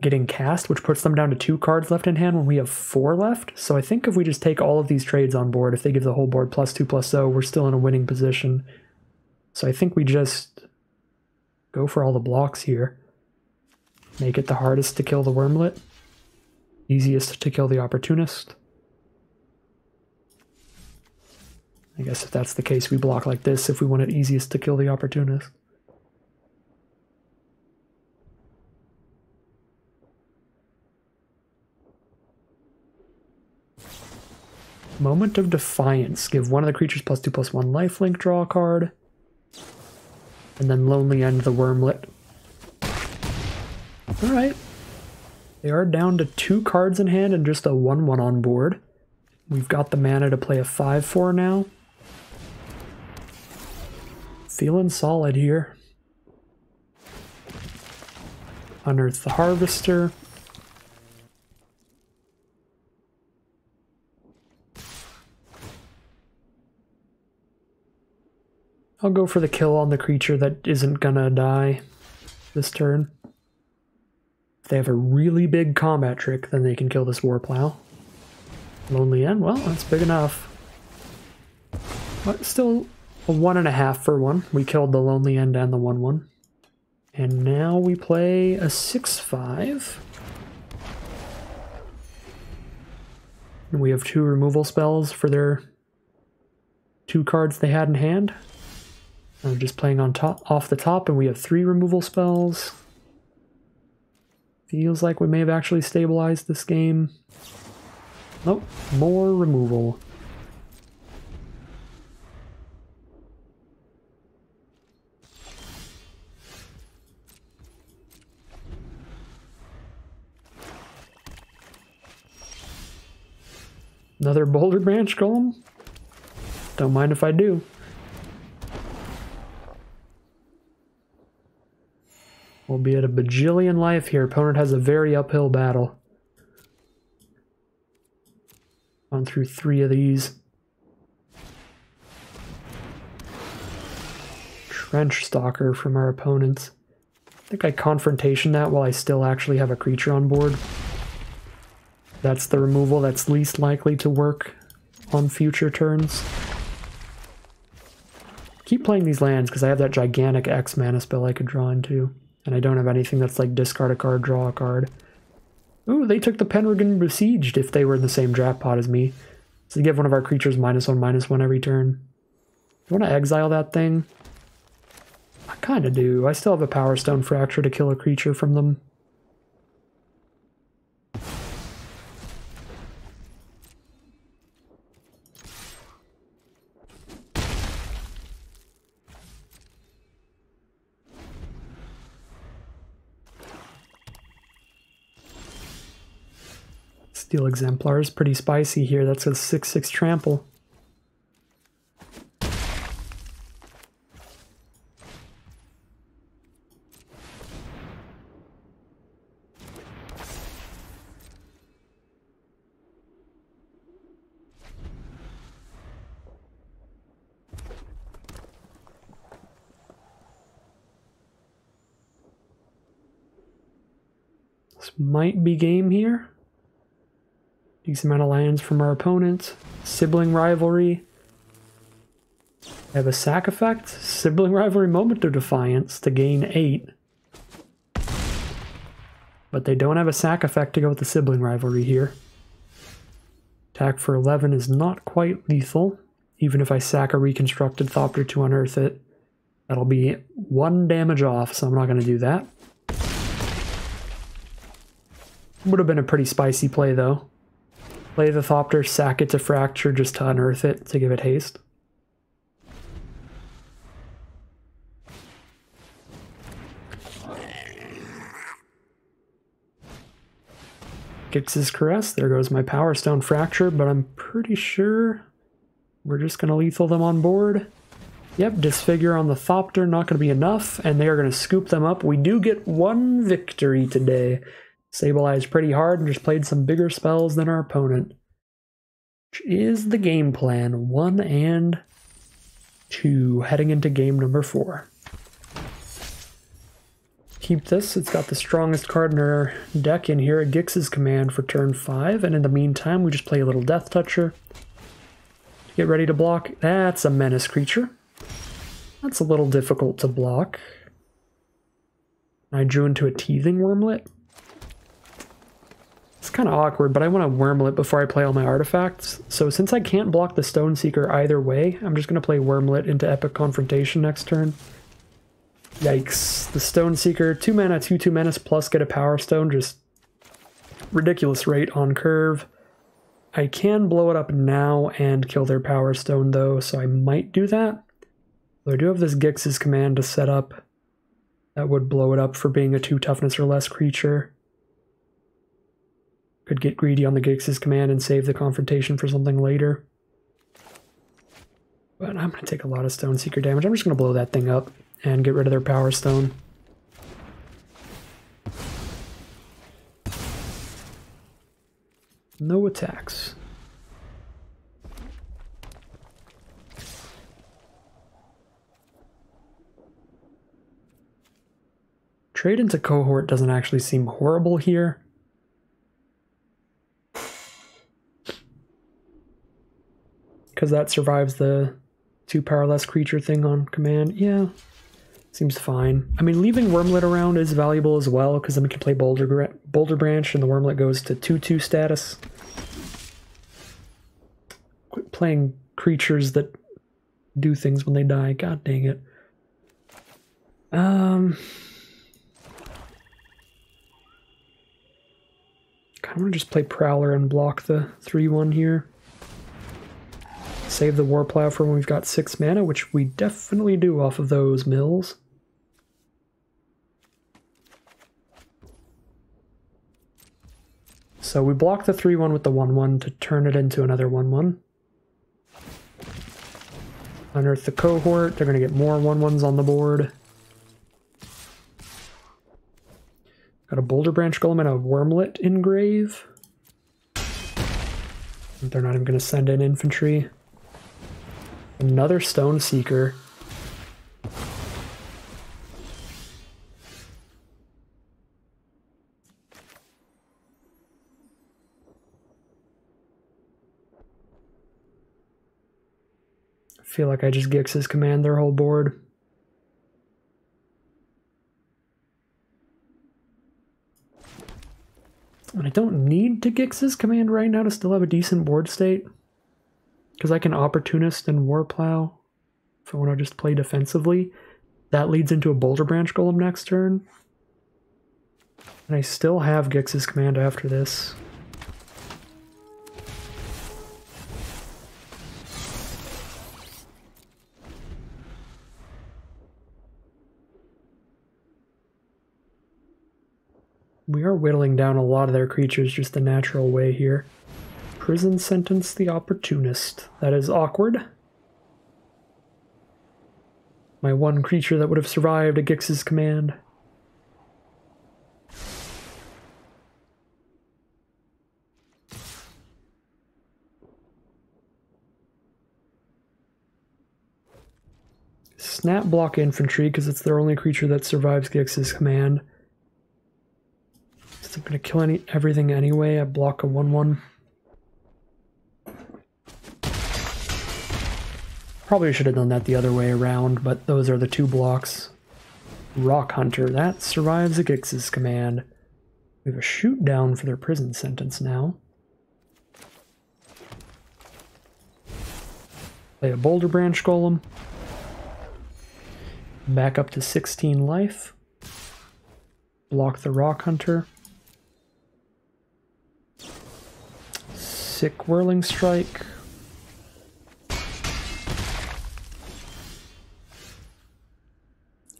Speaker 1: getting cast, which puts them down to 2 cards left in hand when we have 4 left. So I think if we just take all of these trades on board, if they give the whole board +2/+0, we're still in a winning position. So I think we just go for all the blocks here. Make it the hardest to kill the Wormlet, easiest to kill the Opportunist. I guess if that's the case, we block like this if we want it easiest to kill the Opportunist. Moment of Defiance. Give one of the creatures +2/+1 lifelink, draw a card. And then Lonely End the Wormlet. Alright. They are down to 2 cards in hand and just a 1/1 on board. We've got the mana to play a 5/4 now. Feeling solid here. Unearth the Harvester. I'll go for the kill on the creature that isn't gonna die this turn. If they have a really big combat trick, then they can kill this Warplow. Lonely End, well, that's big enough. But still a 1.5 for 1. We killed the Lonely End and the 1/1. And now we play a 6/5. And we have 2 removal spells for their 2 cards they had in hand. I'm just playing on top, off the top, and we have 3 removal spells. Feels like we may have actually stabilized this game. Nope, more removal. Another Boulder Branch Golem? Don't mind if I do. We'll be at a bajillion life here. Opponent has a very uphill battle. down through 3 of these. Trench Stalker from our opponents. I think I confrontation that while I still actually have a creature on board. That's the removal that's least likely to work on future turns. Keep playing these lands because I have that gigantic X mana spell I could draw into. And I don't have anything that's like discard a card, draw a card. Ooh, they took the Pendragon Besieged if they were in the same draft pot as me. So they give one of our creatures -1/-1 every turn. You want to exile that thing? I kind of do. I still have a Power Stone Fracture to kill a creature from them. Steel Exemplar is pretty spicy here. That's a 6/6 trample. This might be game here. Decent amount of lands from our opponents. Sibling Rivalry. I have a sack effect. Sibling Rivalry, Moment of Defiance to gain 8. But they don't have a sack effect to go with the Sibling Rivalry here. Attack for 11 is not quite lethal. Even if I sack a Reconstructed Thopter to unearth it. That'll be 1 damage off, so I'm not going to do that. Would have been a pretty spicy play though. Play the Thopter, sack it to Fracture just to unearth it to give it haste. Gix's Caress, there goes my Power Stone Fracture, but I'm pretty sure we're just going to lethal them on board. Yep, Disfigure on the Thopter, not going to be enough, and they are going to scoop them up. We do get 1 victory today. Stabilized pretty hard and just played some bigger spells than our opponent. Which is the game plan. 1 and 2 heading into game number 4. Keep this. It's got the strongest card in our deck in here, a Gix's Command for turn 5. And in the meantime, we just play a little Death Toucher. Get ready to block. That's a Menace creature. That's a little difficult to block. I drew into a Teething Wormlet. It's kind of awkward, but I want to Wormlet before I play all my artifacts. So since I can't block the Stoneseeker either way, I'm just going to play Wormlet into Epic Confrontation next turn. Yikes. The Stoneseeker, 2 mana, 2/2 menace, plus get a Power Stone, just ridiculous rate on curve. I can blow it up now and kill their Power Stone though, so I might do that. Though I do have this Gix's Command to set up. That would blow it up for being a 2 toughness or less creature. Could get greedy on the Gix's Command and save the confrontation for something later. But I'm going to take a lot of Stoneseeker damage. I'm just going to blow that thing up and get rid of their Power Stone. No attacks. Trade into Cohort doesn't actually seem horrible here. Because that survives the 2 powerless creature thing on command. Yeah, seems fine. I mean, leaving Wormlet around is valuable as well, because then we can play Boulder Branch and the Wormlet goes to 2/2 status. Quit playing creatures that do things when they die. God dang it. Kind of want to just play Prowler and block the 3/1 here. Save the Warplow for when we've got 6 mana, which we definitely do off of those mills. So we block the 3/1 with the 1/1 to turn it into another 1/1. Unearth the Cohort, they're going to get more 1/1s on the board. Got a Boulder Branch Golem and a Wormlet engrave. They're not even going to send in infantry. Another Stone Seeker. I feel like I just Gix's command their whole board. And I don't need to Gix's command right now to still have a decent board state. Because I can Opportunist and Warplow if I want to just play defensively. That leads into a Boulder Branch Golem next turn. And I still have Gix's command after this. We are whittling down a lot of their creatures just the natural way here. Prison Sentence the Opportunist. That is awkward. My one creature that would have survived a Gix's command. Snap block infantry because it's their only creature that survives Gix's command. I'm going to kill everything anyway. I block a 1/1. Probably should have done that the other way around, but those are the two blocks. Rock Hunter, that survives a Gix's command. We have a shoot down for their prison sentence now. Play a Boulder Branch Golem. Back up to 16 life. Block the Rock Hunter. Sick Whirling Strike.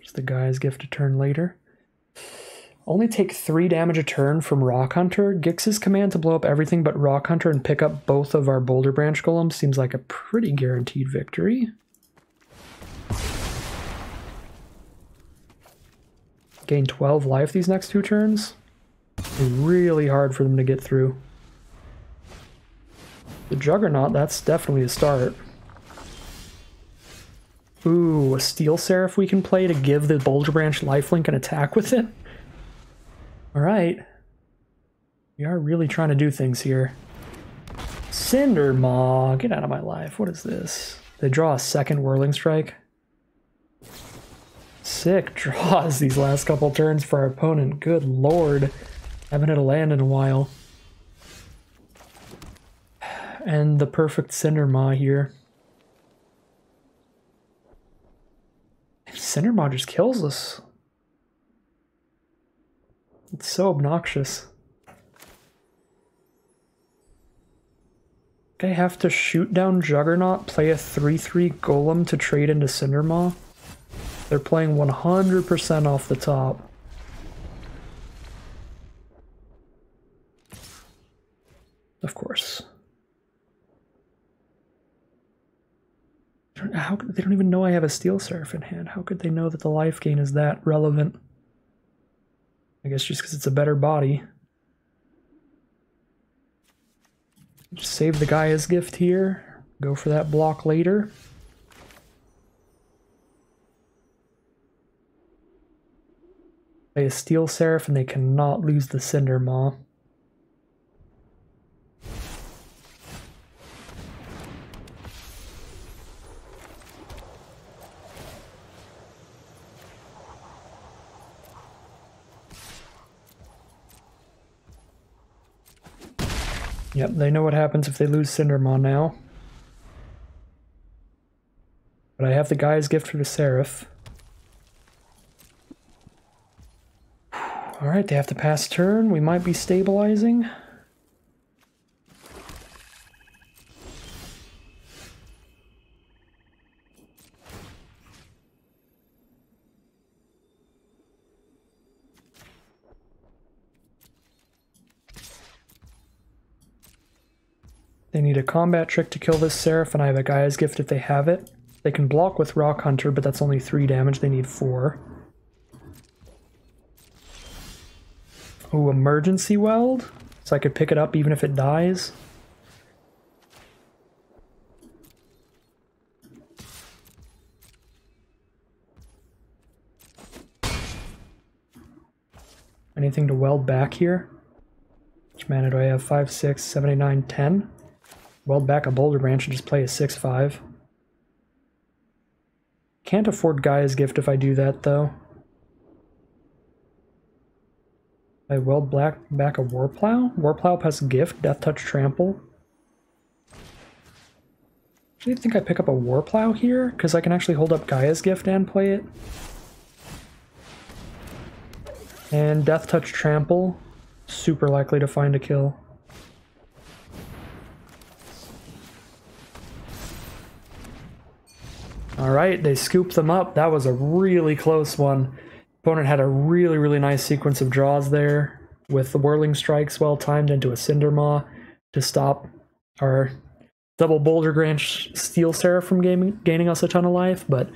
Speaker 1: Just the guy's gift a turn later. Only take 3 damage a turn from Rock Hunter. Gix's command to blow up everything but Rock Hunter and pick up both of our Boulder Branch Golems seems like a pretty guaranteed victory. Gain 12 life these next 2 turns. It's really hard for them to get through. The Juggernaut, that's definitely a start. Ooh, a Steel Seraph we can play to give the Boulder Branch lifelink an attack with it. Alright. We are really trying to do things here. Cinder Maw, get out of my life. What is this? They draw a second Whirling Strike. Sick draws these last couple turns for our opponent. Good lord. Haven't hit a land in a while. And the perfect Cinder Maw here. Cinder Maw just kills us. It's so obnoxious. I have to shoot down Juggernaut, play a 3/3 Golem to trade into Cinder Maw. They're playing 100% off the top. Of course. They don't even know I have a Steel Seraph in hand. How could they know that the life gain is that relevant? I guess just because it's a better body. Just save the guy his gift here. Go for that block later. Play a Steel Seraph and they cannot lose the Cinder Maw. Yep, they know what happens if they lose Cinder Maw now. But I have the guy's gift for the Seraph. Alright, they have to pass turn. We might be stabilizing. They need a combat trick to kill this Seraph, and I have a Gaia's Gift if they have it. They can block with Rock Hunter, but that's only 3 damage. They need 4. Ooh, Emergency Weld? So I could pick it up even if it dies. Anything to weld back here? Which mana do I have? 5, 6, 7, 8, 9, 10. Weld back a Boulder Branch and just play a 6/5. Can't afford Gaia's Gift if I do that, though. I weld back a Warplow? Warplow plus Gift, Death Touch, Trample. Do you think I pick up a Warplow here? Because I can actually hold up Gaia's Gift and play it. And Death Touch, Trample. Super likely to find a kill. Alright, they scooped them up. That was a really close one. Opponent had a really, really nice sequence of draws there, with the Whirling Strikes well timed into a Cindermaw to stop our double Boulder Branch Steel Seraph from gaining us a ton of life, but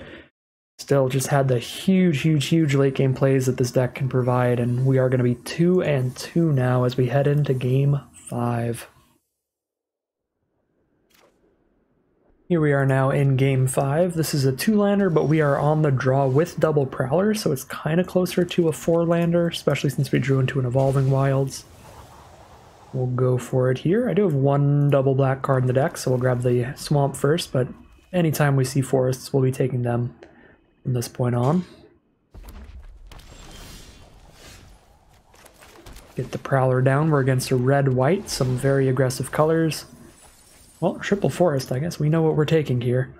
Speaker 1: still just had the huge, huge, huge late game plays that this deck can provide, and we are going to be 2-2 now as we head into Game 5. Here we are now in Game 5. This is a 2-lander, but we are on the draw with double Prowler, so it's kind of closer to a 4-lander, especially since we drew into an Evolving Wilds. We'll go for it here. I do have one double black card in the deck, so we'll grab the Swamp first, but anytime we see forests, we'll be taking them from this point on. Get the Prowler down. We're against a red-white, some very aggressive colors. Well, triple forest, I guess we know what we're taking here.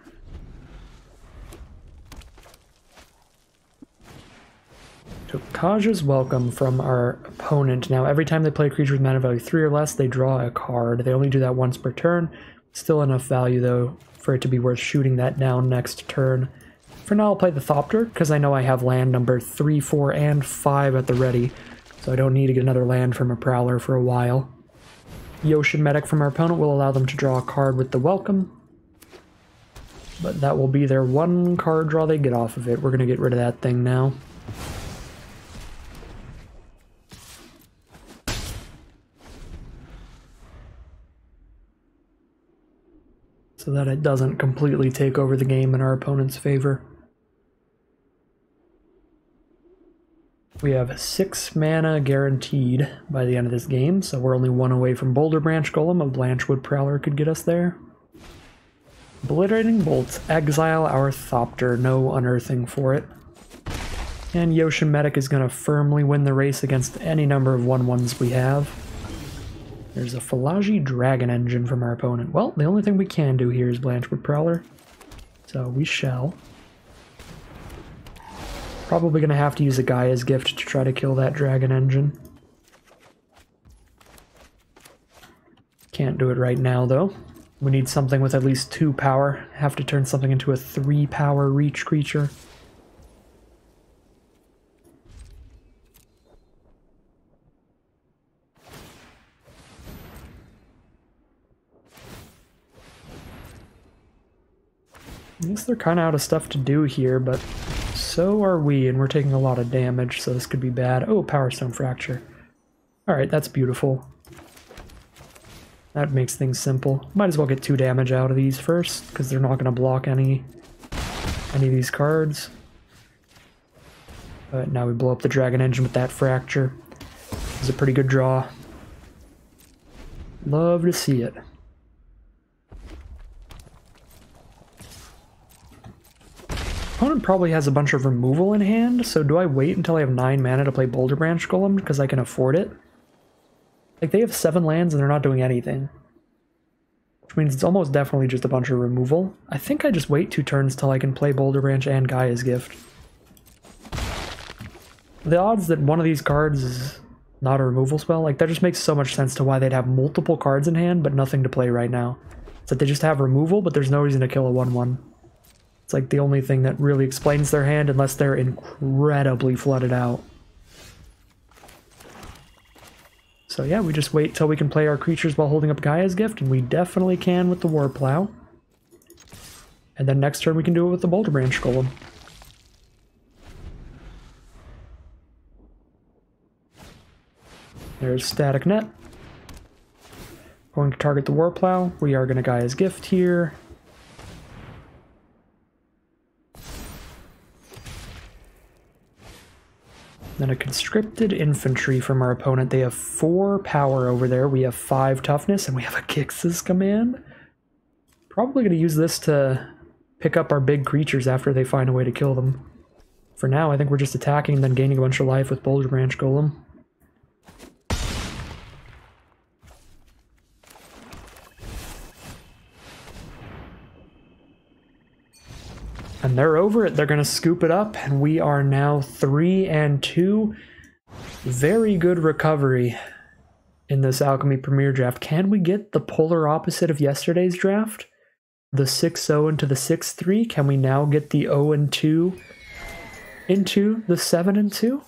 Speaker 1: Took Kaja's Welcome from our opponent. Now, every time they play a creature with mana value 3 or less, they draw a card. They only do that once per turn. Still enough value, though, for it to be worth shooting that down next turn. For now, I'll play the Thopter, because I know I have land number 3, 4, and 5 at the ready, so I don't need to get another land from a Prowler for a while. Yoshin Medic from our opponent will allow them to draw a card with the Welcome, but that will be their one card draw they get off of it. We're going to get rid of that thing now. So that it doesn't completely take over the game in our opponent's favor. We have 6 mana guaranteed by the end of this game, so we're only 1 away from Boulder Branch Golem. A Blanchwood Prowler could get us there. Obliterating Bolts, exile our Thopter, no unearthing for it. And Yoshin Medic is going to firmly win the race against any number of 1/1s we have. There's a Falaji Dragon Engine from our opponent. Well, the only thing we can do here is Blanchwood Prowler, so we shall. Probably going to have to use a Gaia's Gift to try to kill that Dragon Engine. Can't do it right now, though. We need something with at least 2 power. Have to turn something into a 3 power reach creature. I guess they're kind of out of stuff to do here, but so are we, and we're taking a lot of damage, so this could be bad. Oh, Power Stone Fracture. Alright, that's beautiful. That makes things simple. Might as well get 2 damage out of these first, because they're not going to block any of these cards. But now we blow up the Dragon Engine with that Fracture. It's a pretty good draw. Love to see it. Opponent probably has a bunch of removal in hand, so do I wait until I have 9 mana to play Boulder Branch Golem because I can afford it? Like, they have 7 lands and they're not doing anything. Which means it's almost definitely just a bunch of removal. I think I just wait 2 turns till I can play Boulder Branch and Gaia's Gift. The odds that one of these cards is not a removal spell, like, that just makes so much sense to why they'd have multiple cards in hand but nothing to play right now. It's that they just have removal, but there's no reason to kill a 1/1. It's like the only thing that really explains their hand unless they're incredibly flooded out. So yeah, we just wait till we can play our creatures while holding up Gaia's Gift, and we definitely can with the Warplow. And then next turn we can do it with the Boulder Branch Golem. There's Static Net. Going to target the Warplow. We are going to Gaia's Gift here. Then a conscripted infantry from our opponent. They have 4 power over there. We have 5 toughness, and we have a Kix's command. Probably going to use this to pick up our big creatures after they find a way to kill them. For now, I think we're just attacking and then gaining a bunch of life with Boulder Branch Golem. And they're over it. They're going to scoop it up, and we are now 3-2. Very good recovery in this Alchemy Premier Draft. Can we get the polar opposite of yesterday's draft? The 6-0 into the 6-3? Can we now get the 0-2 into the 7-2?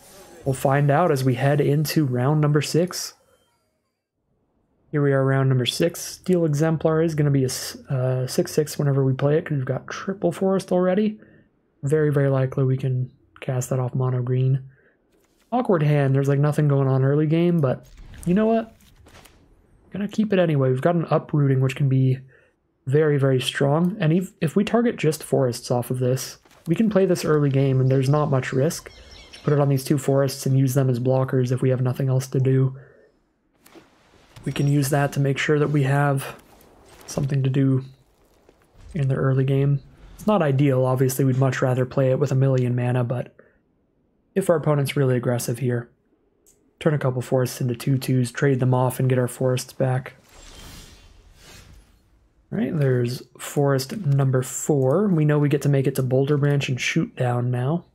Speaker 1: We'll find out as we head into round number 6. Here we are, round number 6. Steel Exemplar is going to be a 6-6 whenever we play it, because we've got triple forest already. Very, very likely we can cast that off mono green. Awkward hand. There's like nothing going on early game, but you know what? Gonna keep it anyway. We've got an uprooting, which can be very, very strong. And if we target just forests off of this, we can play this early game, and there's not much risk. Just put it on these 2 forests and use them as blockers if we have nothing else to do. We can use that to make sure that we have something to do in the early game. It's not ideal, obviously we'd much rather play it with 1,000,000 mana, but if our opponent's really aggressive here, turn a couple forests into 2/2s, trade them off, and get our forests back. Alright, there's forest number 4. We know we get to make it to Boulder Branch and shoot down now.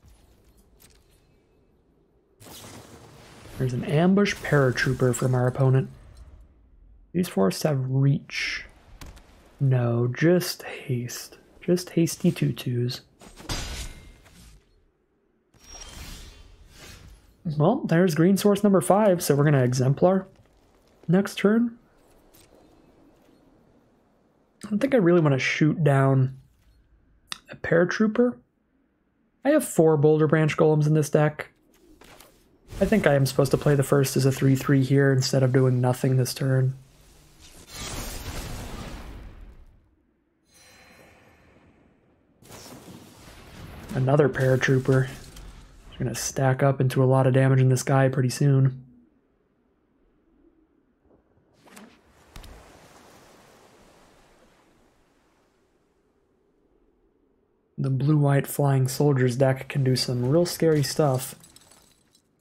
Speaker 1: There's an ambush paratrooper from our opponent. These forests have reach. No, just haste. Just hasty 2/2s. Well, there's green source number 5, so we're going to Exemplar next turn. I don't think I really want to shoot down a paratrooper. I have 4 Boulder Branch Golems in this deck. I think I am supposed to play the first as a 3/3 here instead of doing nothing this turn. Another paratrooper. He's going to stack up into a lot of damage in this guy pretty soon. The blue-white flying soldiers deck can do some real scary stuff.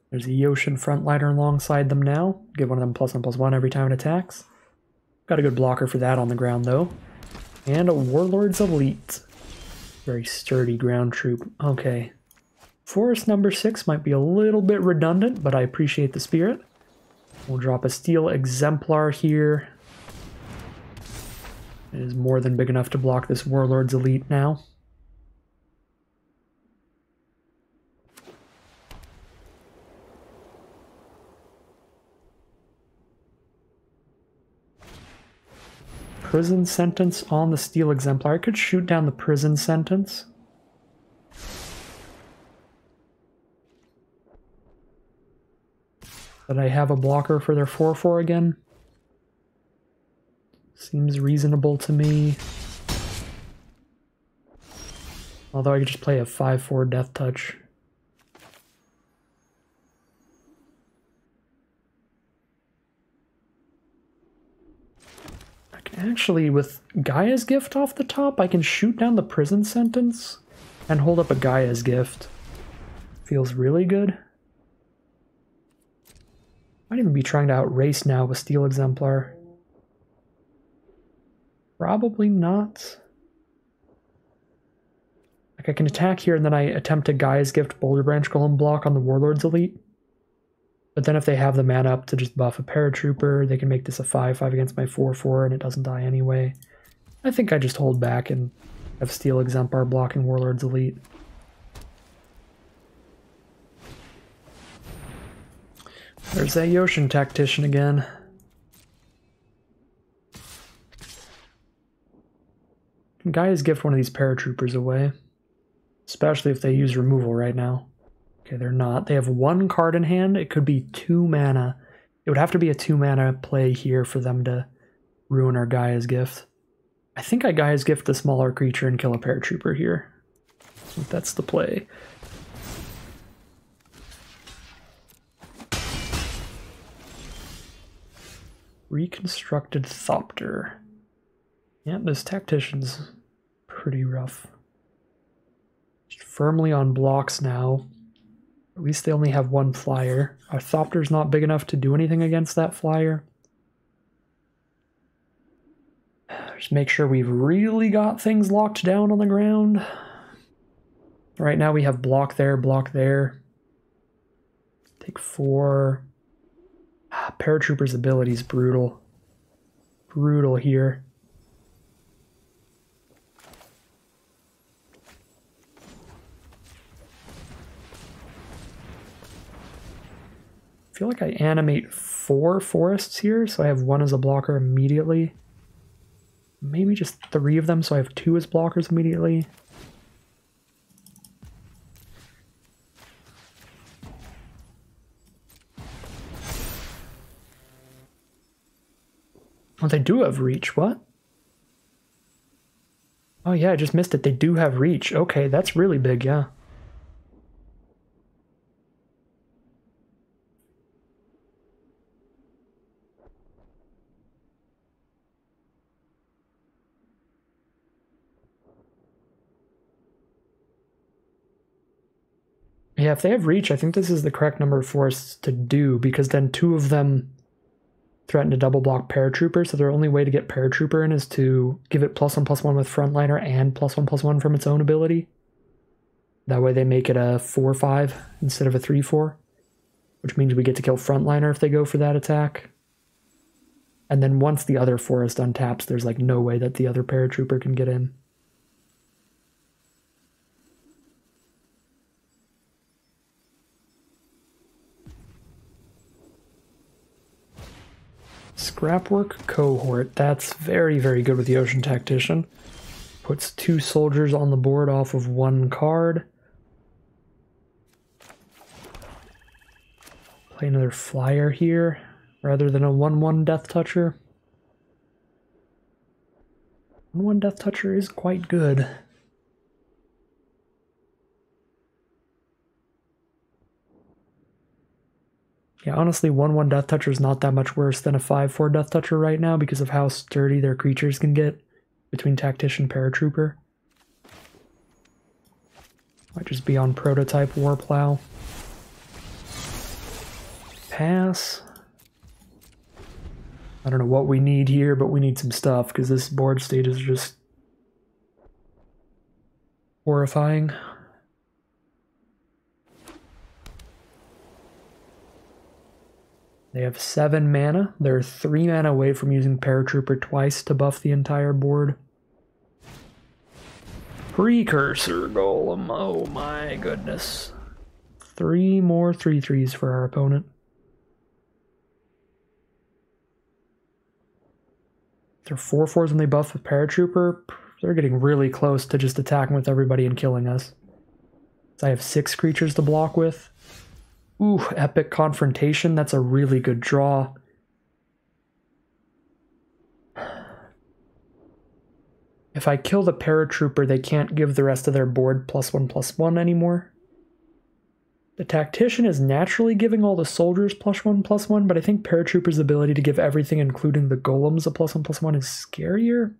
Speaker 1: There's a Yoshin Frontliner alongside them now. Give one of them +1/+1 every time it attacks. Got a good blocker for that on the ground though. And a Warlord's Elite. Very sturdy ground troop. Okay. Forest number 6 might be a little bit redundant, but I appreciate the spirit. We'll drop a Steel Exemplar here. It is more than big enough to block this Warlord's Elite now. Prison Sentence on the Steel Exemplar. I could shoot down the Prison Sentence. But I have a blocker for their 4/4 again. Seems reasonable to me. Although I could just play a 5/4 Death Touch. Actually, with Gaia's Gift off the top, I can shoot down the Prison Sentence and hold up a Gaia's Gift. Feels really good. Might even be trying to outrace now with Steel Exemplar. Probably not. Like, I can attack here and then I attempt to Gaia's Gift Boulder Branch Golem block on the Warlord's Elite. But then if they have the mana up to just buff a Paratrooper, they can make this a 5/5 against my 4/4 and it doesn't die anyway. I think I just hold back and have Steel Exemplar blocking Warlord's Elite. There's that Yoshin Tactician again. Gaia's Gift one of these Paratroopers away. Especially if they use removal right now. Okay, they're not. They have 1 card in hand. It could be 2 mana. It would have to be a 2 mana play here for them to ruin our Gaia's Gift. I think I Gaia's Gift the smaller creature and kill a Paratrooper here. I think that's the play. Reconstructed Thopter. Yeah, this tactician's pretty rough. Just firmly on blocks now. At least they only have one flyer. Our Thopter's not big enough to do anything against that flyer. Just make sure we've really got things locked down on the ground. Right now we have block there, block there. Take 4. Paratrooper's ability is brutal. Brutal here. I feel like I animate 4 forests here, so I have 1 as a blocker immediately. Maybe just 3 of them, so I have 2 as blockers immediately. Oh, they do have reach. What? Oh yeah, I just missed it. They do have reach. Okay, that's really big, yeah. Yeah, if they have reach, I think this is the correct number of forests to do, because then 2 of them threaten to double block Paratrooper, so their only way to get Paratrooper in is to give it +1/+1 with Frontliner and +1/+1 from its own ability. That way they make it a 4/5 instead of a 3/4, which means we get to kill Frontliner if they go for that attack. And then once the other forest untaps, there's like no way that the other Paratrooper can get in. Scrapwork Cohort. That's very, very good with the Ocean Tactician. Puts 2 soldiers on the board off of 1 card. Play another flyer here, rather than a 1/1 Death Toucher. 1/1 Death Toucher is quite good. Yeah, honestly, 1/1 Death Toucher is not that much worse than a 5/4 Death Toucher right now because of how sturdy their creatures can get between Tactician Paratrooper. Might just be on Prototype Warplow. Pass. I don't know what we need here, but we need some stuff because this board state is just horrifying. They have 7 mana. They're 3 mana away from using Paratrooper twice to buff the entire board. Precursor Golem. Oh my goodness. 3 more 3/3s for our opponent. They're 4/4s when they buff with Paratrooper. They're getting really close to just attacking with everybody and killing us. So I have 6 creatures to block with. Ooh, Epic Confrontation. That's a really good draw. If I kill the Paratrooper, they can't give the rest of their board +1/+1 anymore. The Tactician is naturally giving all the soldiers +1/+1, but I think Paratrooper's ability to give everything, including the golems, a +1/+1 is scarier.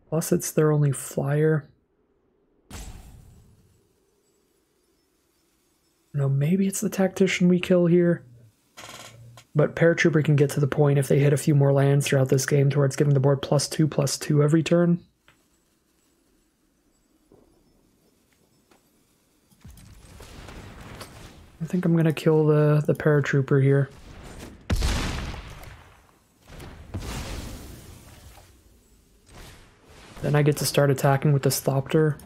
Speaker 1: Plus, it's their only flyer. No, maybe it's the Tactician we kill here. But Paratrooper can get to the point if they hit a few more lands throughout this game towards giving the board +2/+2 every turn. I think I'm gonna kill the Paratrooper here. Then I get to start attacking with the Thopter.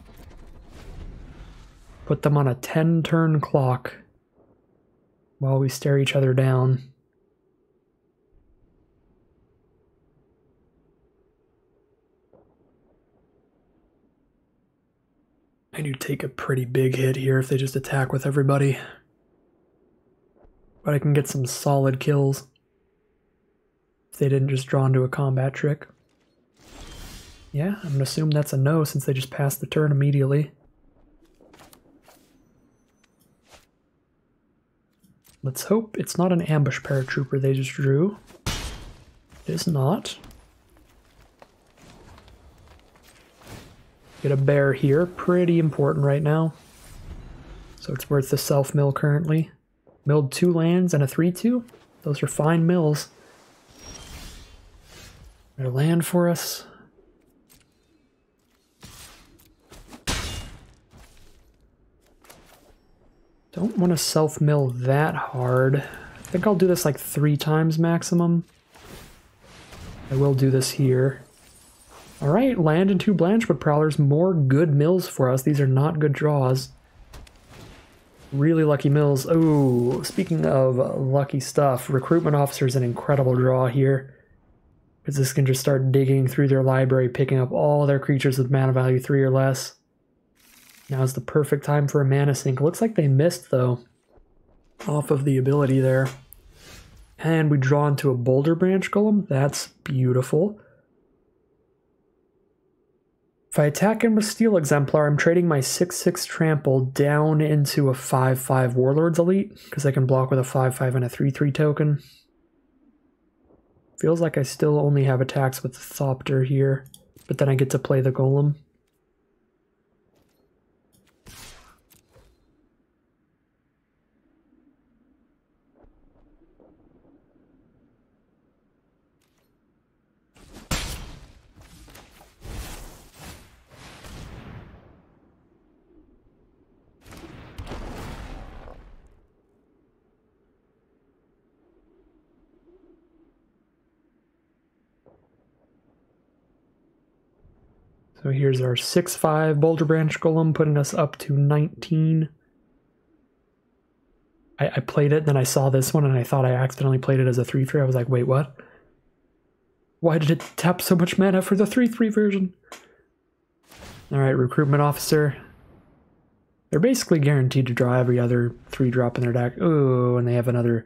Speaker 1: Put them on a 10-turn clock while we stare each other down. I do take a pretty big hit here if they just attack with everybody. But I can get some solid kills if they didn't just draw into a combat trick. Yeah, I'm gonna assume that's a no since they just passed the turn immediately. Let's hope it's not an ambush paratrooper they just drew. It is not. Get a bear here, pretty important right now. So it's worth the self-mill currently. Milled 2 lands and a 3/2. Those are fine mills. Their land for us. Don't want to self-mill that hard. I think I'll do this like 3 times maximum. I will do this here. Alright, land and 2 Blanchwood Prowlers. More good mills for us. These are not good draws. Really lucky mills. Oh, speaking of lucky stuff, Recruitment Officer is an incredible draw here. Because this can just start digging through their library, picking up all their creatures with mana value 3 or less. Now is the perfect time for a mana sink. Looks like they missed, though, off of the ability there. And we draw into a Boulder Branch Golem. That's beautiful. If I attack him with Steel Exemplar, I'm trading my 6/6 Trample down into a 5/5 Warlord's Elite, because I can block with a 5/5 and a 3/3 token. Feels like I still only have attacks with the Thopter here, but then I get to play the Golem. So here's our 6/5 Boulder Branch Golem, putting us up to 19. I played it, then I saw this one, and I thought I accidentally played it as a 3/3. I was like, wait, what? Why did it tap so much mana for the 3/3 version? Alright, Recruitment Officer. They're basically guaranteed to draw every other 3-drop in their deck. Oh, and they have another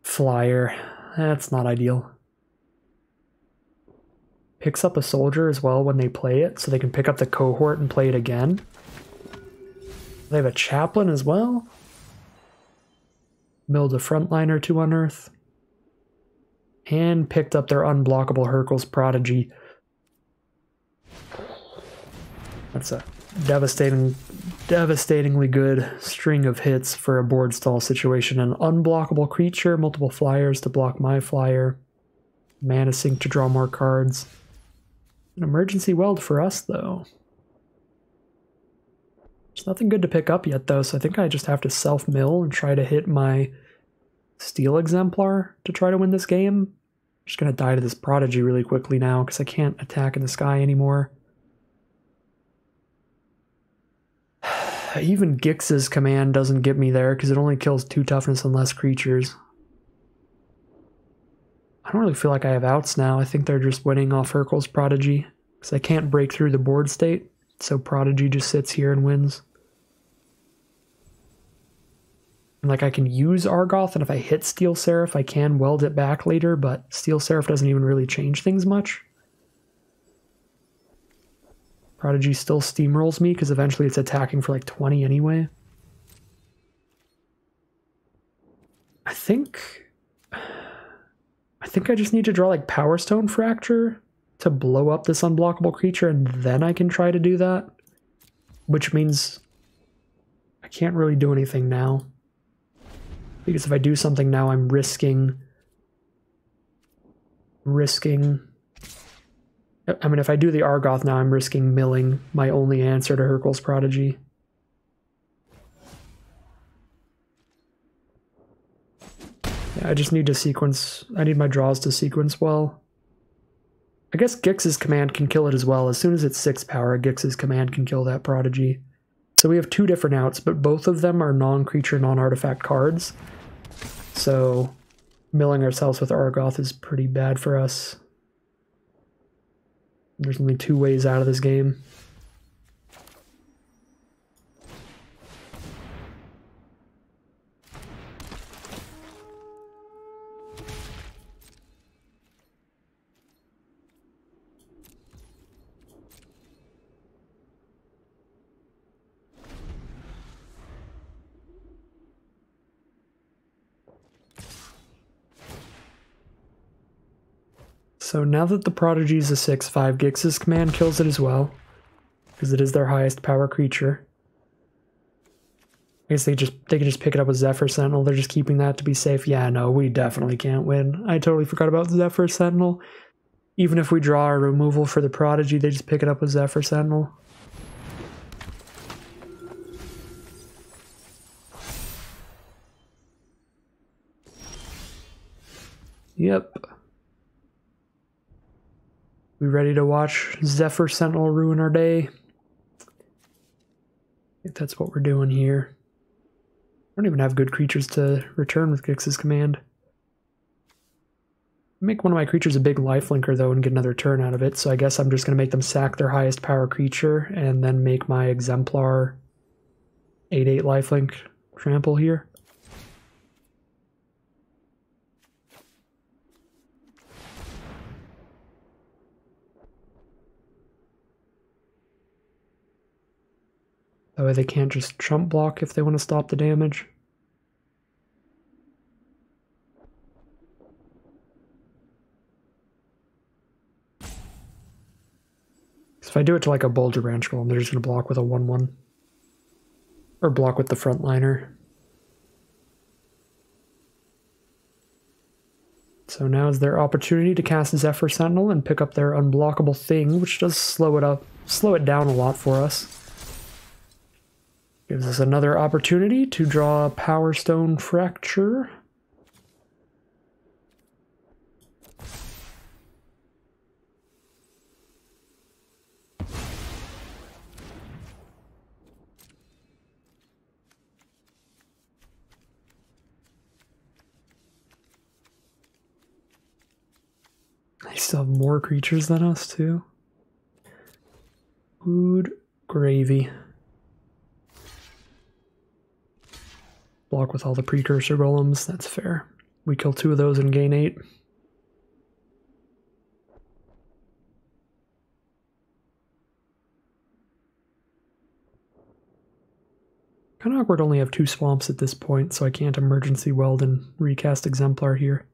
Speaker 1: flyer. That's not ideal. Picks up a soldier as well when they play it, so they can pick up the cohort and play it again. They have a chaplain as well. Milled a frontliner to unearth. And picked up their unblockable Hurkyl's Prodigy. That's a devastatingly good string of hits for a board stall situation. An unblockable creature, multiple flyers to block my flyer. Mana sink to draw more cards. An emergency weld for us, though. There's nothing good to pick up yet, though, so I think I just have to self-mill and try to hit my Steel Exemplar to try to win this game. I'm just going to die to this Prodigy really quickly now, because I can't attack in the sky anymore. Even Gix's command doesn't get me there, because it only kills 2 toughness and less creatures. I don't really feel like I have outs now. I think they're just winning off Hurkyl's Prodigy, because I can't break through the board state, so Prodigy just sits here and wins. And like, I can use Argoth, and if I hit Steel Seraph, I can weld it back later, but Steel Seraph doesn't even really change things much. Prodigy still steamrolls me, because eventually it's attacking for like 20 anyway. I think I just need to draw like Power Stone Fracture to blow up this unblockable creature, and then I can try to do that. Which means I can't really do anything now. Because if I do something now, I'm risking... I mean, if I do the Argoth now, I'm risking milling my only answer to Hurkyl's Prodigy. I just need to sequence. I need my draws to sequence well. I guess Gix's command can kill it as well. As soon as it's 6 power, Gix's command can kill that Prodigy. So we have 2 different outs, but both of them are non-creature, non-artifact cards. So milling ourselves with Argoth is pretty bad for us. There's only 2 ways out of this game. So now that the Prodigy is a 6/5, Gix's command kills it as well, because it is their highest power creature. I guess they can just pick it up with Zephyr Sentinel. They're just keeping that to be safe. Yeah, no, we definitely can't win. I totally forgot about Zephyr Sentinel. Even if we draw a removal for the Prodigy, they just pick it up with Zephyr Sentinel. Yep. We ready to watch Zephyr Sentinel ruin our day? I think that's what we're doing here. I don't even have good creatures to return with Gix's command. Make one of my creatures a big lifelinker though and get another turn out of it, so I guess I'm just going to make them sack their highest power creature and then make my Exemplar 8/8 lifelink trample here. That way they can't just chump block if they want to stop the damage. If I do it to like a Boulder Branch Golem, they're just going to block with a 1/1. Or block with the frontliner. So now is their opportunity to cast Zephyr Sentinel and pick up their unblockable thing, which does slow it down a lot for us. Gives us another opportunity to draw a Power Stone Fracture. They still have more creatures than us, too. Good gravy. Block with all the precursor golems, that's fair. We kill 2 of those and gain 8. Kind of awkward to only have 2 swamps at this point, so I can't emergency weld and recast Exemplar here.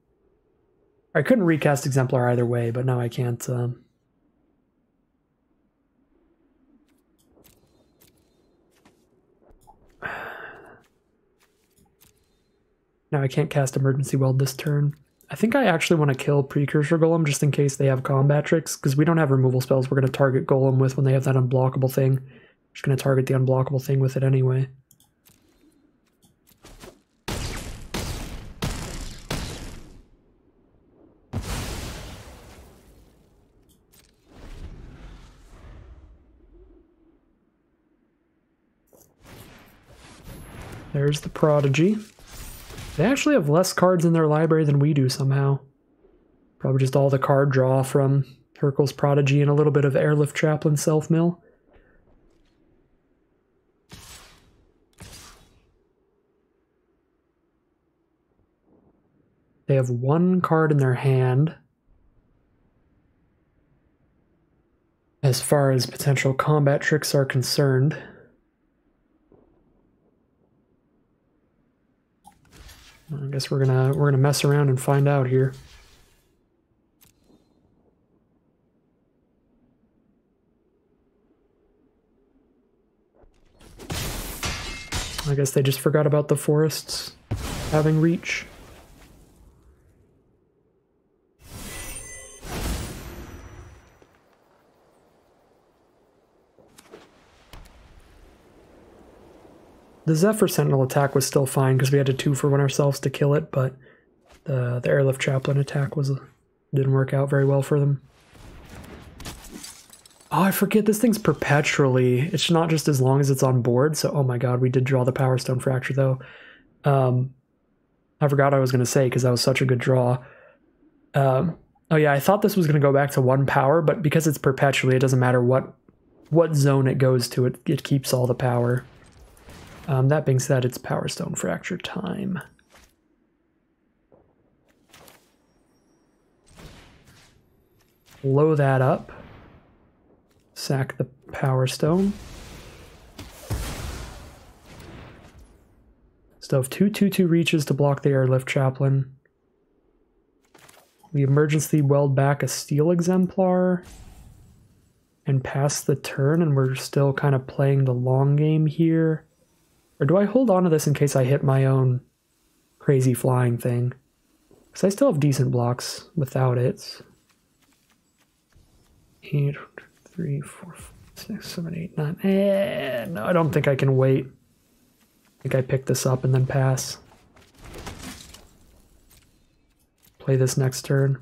Speaker 1: I couldn't recast Exemplar either way, but now I can't. Now I can't cast Emergency Weld this turn. I think I actually want to kill Precursor Golem just in case they have combat tricks, because we don't have removal spells we're going to target Golem with when they have that unblockable thing. Just going to target the unblockable thing with it anyway. There's the Prodigy. They actually have less cards in their library than we do somehow. Probably just all the card draw from Hurkyl's Prodigy and a little bit of Airlift Chaplain Self-Mill. They have 1 card in their hand. As far as potential combat tricks are concerned. I guess we're gonna mess around and find out here. I guess they just forgot about the forests having reach. The Zephyr Sentinel attack was still fine because we had to 2-for-1 ourselves to kill it, but the Airlift Chaplain attack didn't work out very well for them. Oh, I forget, this thing's perpetually. It's not just as long as it's on board, so oh my god, we did draw the Power Stone Fracture though. I forgot what I was going to say because that was such a good draw. Oh yeah, I thought this was going to go back to 1 power, but because it's perpetually, it doesn't matter what zone it goes to, it keeps all the power. That being said, it's Power Stone Fracture time. Blow that up. Sack the Power Stone. Still have 2/2/2 reaches to block the Airlift Chaplain. We emergency weld back a steel exemplar and pass the turn, and we're still kind of playing the long game here. Or do I hold on to this in case I hit my own crazy flying thing? Because I still have decent blocks without it. 8, 3, 4, 5, 6, 7, 8, 9. No, I don't think I can wait. I think I pick this up and then pass. Play this next turn.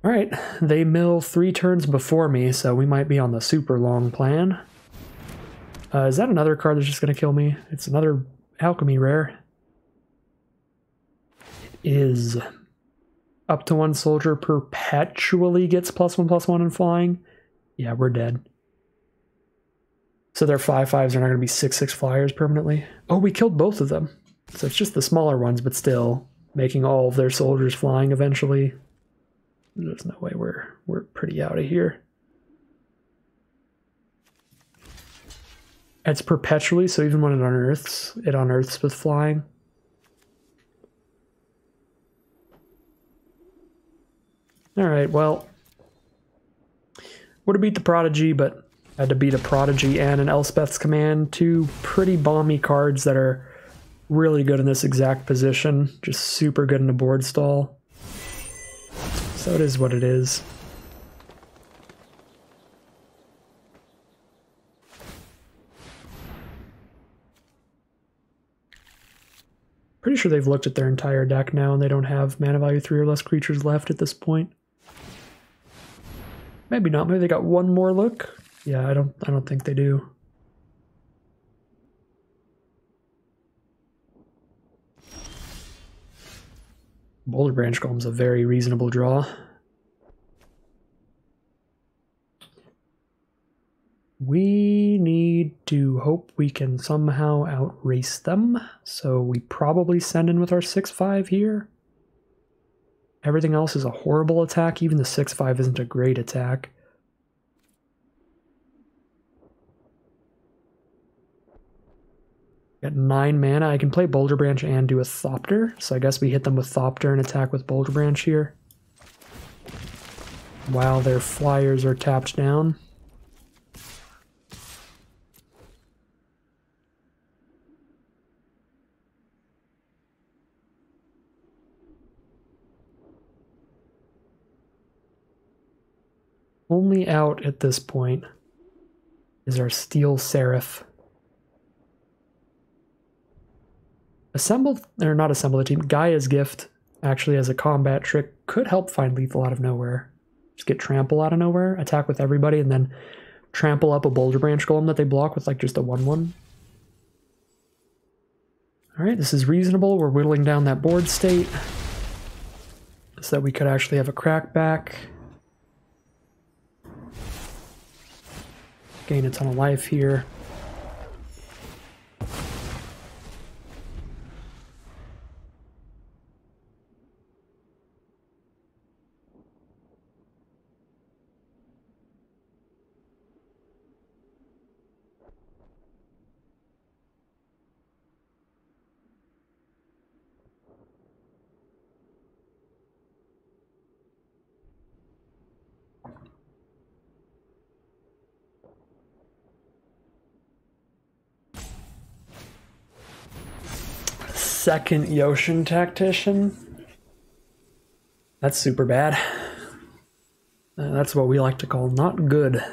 Speaker 1: Alright, they mill 3 turns before me, so we might be on the super long plan. Is that another card that's just going to kill me? It's another alchemy rare. It is. Up to 1 soldier perpetually gets +1/+1 in flying. Yeah, we're dead. So their 5/5s are not going to be 6/6 flyers permanently. Oh, we killed both of them. So it's just the smaller ones, but still making all of their soldiers flying eventually. There's no way we're pretty out of here. It's perpetually, so even when it unearths with flying. Alright, well, would have beat the Prodigy, but had to beat a Prodigy and an Elspeth's Command. 2 pretty bomby cards that are really good in this exact position. Just super good in a board stall. So it is what it is. Pretty sure they've looked at their entire deck now and they don't have mana value 3 or less creatures left at this point. Maybe not. Maybe they got one more look. Yeah, I don't think they do. Boulder Branch Golem's a very reasonable draw. We need to hope we can somehow outrace them, so we probably send in with our 6/5 here. Everything else is a horrible attack, even the 6/5 isn't a great attack. Got 9 mana, I can play Boulder Branch and do a Thopter, so I guess we hit them with Thopter and attack with Boulder Branch here. While their flyers are tapped down. Only out at this point is our Steel Seraph. Assembled, or not assemble the team, Gaia's Gift actually as a combat trick could help find lethal out of nowhere. Just get trample out of nowhere, attack with everybody, and then trample up a Boulder Branch Golem that they block with like just a 1/1. Alright, this is reasonable. We're whittling down that board state so that we could actually have a crackback. Gain a ton of life here. Second Yoshin Tactician. That's super bad. That's what we like to call not good.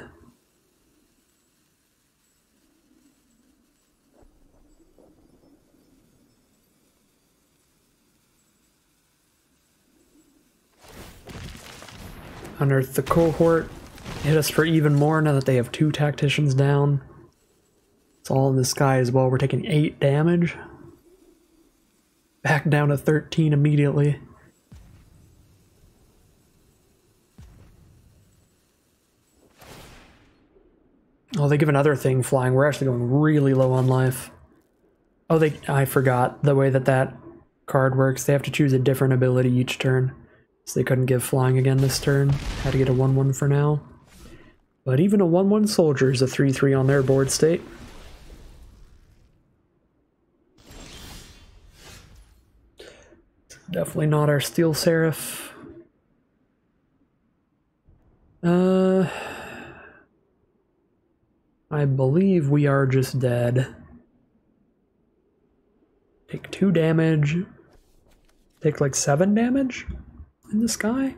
Speaker 1: Unearth the cohort. Hit us for even more now that they have 2 tacticians down. It's all in the sky as well. We're taking 8 damage. Back down to 13 immediately. Oh, they give another thing flying. We're actually going really low on life. Oh, I forgot the way that card works. They have to choose a different ability each turn. So they couldn't give flying again this turn. Had to get a 1/1 for now. But even a 1/1 soldier is a 3/3 on their board state. Definitely not our Steel Seraph. I believe we are just dead. Take 2 damage. Take like 7 damage in the sky?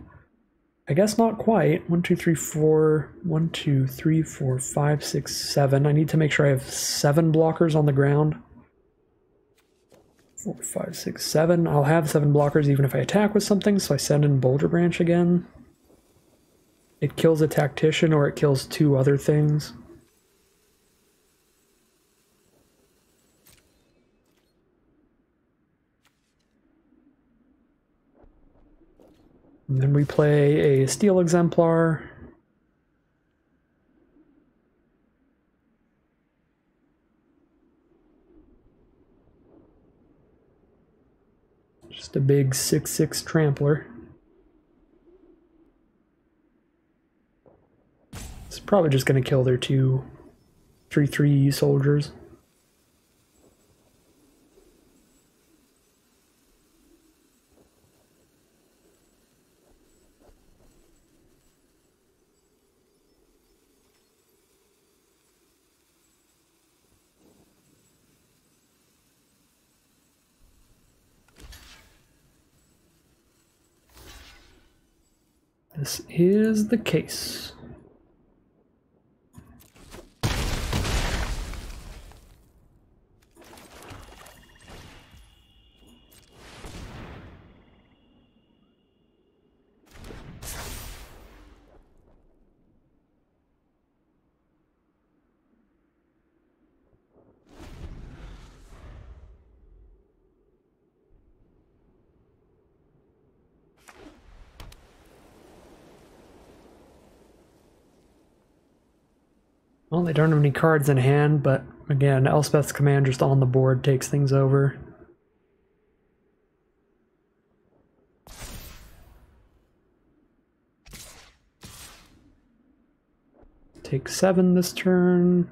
Speaker 1: I guess not quite. 1, 2, 3, 4. 1, 2, 3, 4, 5, 6, 7. I need to make sure I have 7 blockers on the ground. 4, 5, 6, 7. I'll have 7 blockers even if I attack with something, so I send in Boulder Branch again. It kills a tactician or it kills 2 other things. And then we play a Steel Exemplar. Just a big 6/6 trampler. It's probably just going to kill their 2 3/3 soldiers. This is the case. Well, they don't have any cards in hand, but again, Elspeth's command just on the board takes things over. Take 7 this turn.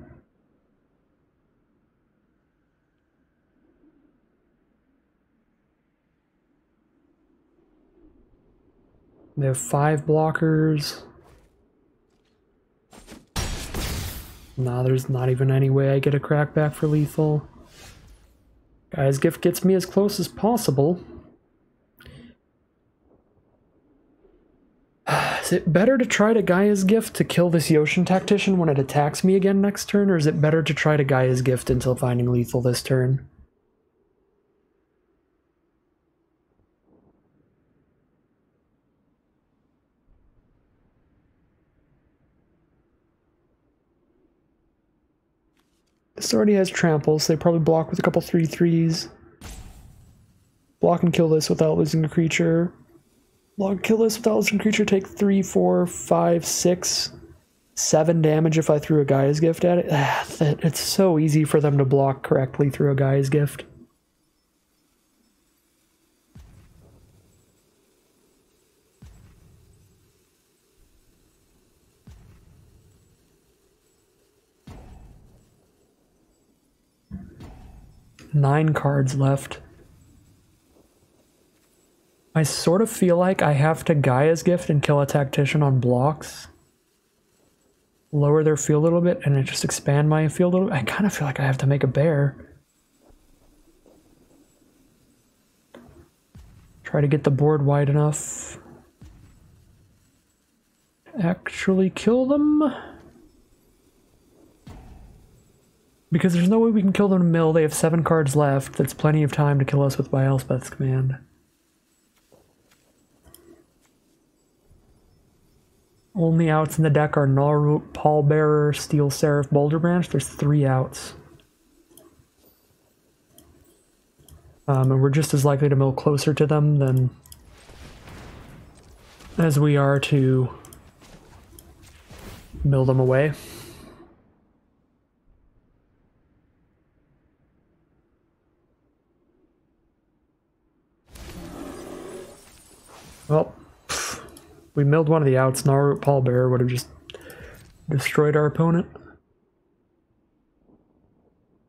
Speaker 1: They have 5 blockers. Nah, there's not even any way I get a crackback for lethal. Gaia's Gift gets me as close as possible. Is it better to try to Gaia's Gift to kill this Yotian Tactician when it attacks me again next turn, or is it better to try to Gaia's Gift until finding lethal this turn? This already has tramples, so they probably block with a couple 3/3s. Block and kill this without losing a creature. Block and kill this without losing a creature, take 3, 4, 5, 6, 7 damage if I threw a Gaia's Gift at it. It's so easy for them to block correctly through a Gaia's Gift. Nine cards left. I sort of feel like I have to Gaia's Gift and kill a Tactician on blocks. Lower their field a little bit and then just expand my field a little bit. I kind of feel like I have to make a bear. Try to get the board wide enough. Actually kill them. Because there's no way we can kill them in mill. They have 7 cards left. That's plenty of time to kill us with by Elspeth's command. Only outs in the deck are Gnawroot, Pallbearer, Steel Seraph, Boulder Branch. There's 3 outs. And we're just as likely to mill closer to them than as we are to mill them away. Well, we milled one of the outs. Gnawroot, Pallbearer would have just destroyed our opponent.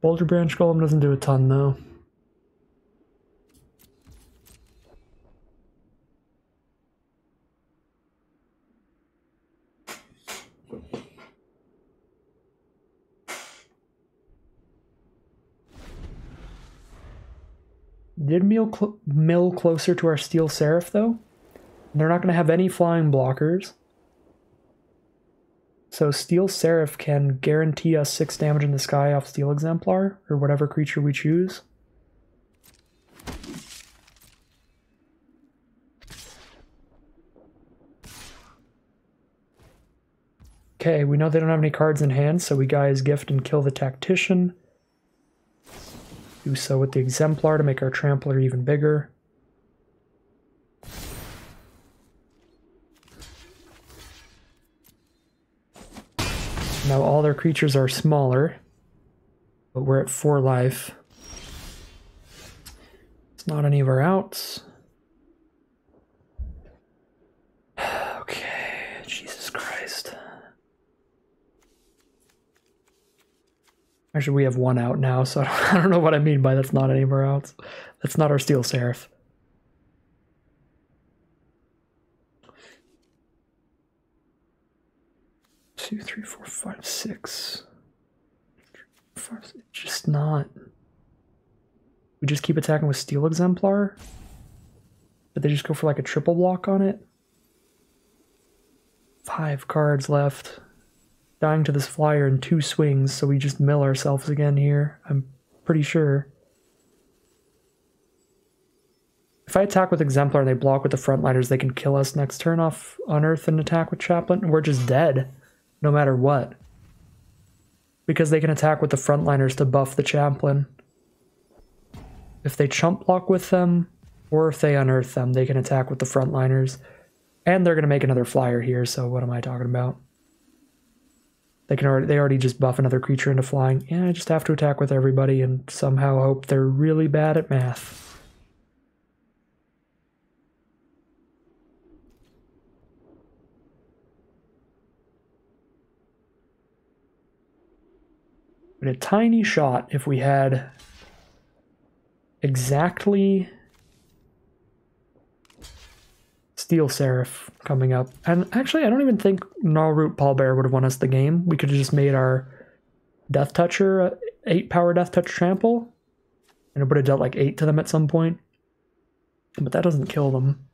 Speaker 1: Boulder Branch Golem doesn't do a ton though. Did mill closer to our Steel Seraph, though. They're not going to have any flying blockers. So Steel Seraph can guarantee us 6 damage in the sky off Steel Exemplar, or whatever creature we choose. Okay, we know they don't have any cards in hand, so we guys gift and kill the Tactician. Do so with the Exemplar to make our Trampler even bigger. Now all their creatures are smaller, but we're at 4 life. It's not any of our outs. Okay, Jesus Christ. Actually, we have 1 out now, so I don't know what I mean by that's not any of our outs. That's not our Steel Seraph. Two, three, four, five, six. It's just not. We just keep attacking with Steel Exemplar? But they just go for like a triple block on it? 5 cards left. Dying to this flyer in 2 swings, so we just mill ourselves again here. I'm pretty sure. If I attack with Exemplar and they block with the frontliners, they can kill us next turn off Unearth and attack with Chaplain, and we're just dead. No matter what. Because they can attack with the frontliners to buff the Chaplain. If they chump block with them, or if they unearth them, they can attack with the frontliners. And they're going to make another flyer here, so what am I talking about? They already just buff another creature into flying. Yeah, I just have to attack with everybody and somehow hope they're really bad at math. But a tiny shot if we had exactly Steel Seraph coming up. And actually, I don't even think Gnawroot Pallbearer would have won us the game. We could have just made our Death Toucher 8 power Death Touch Trample, and it would have dealt like 8 to them at some point. But that doesn't kill them.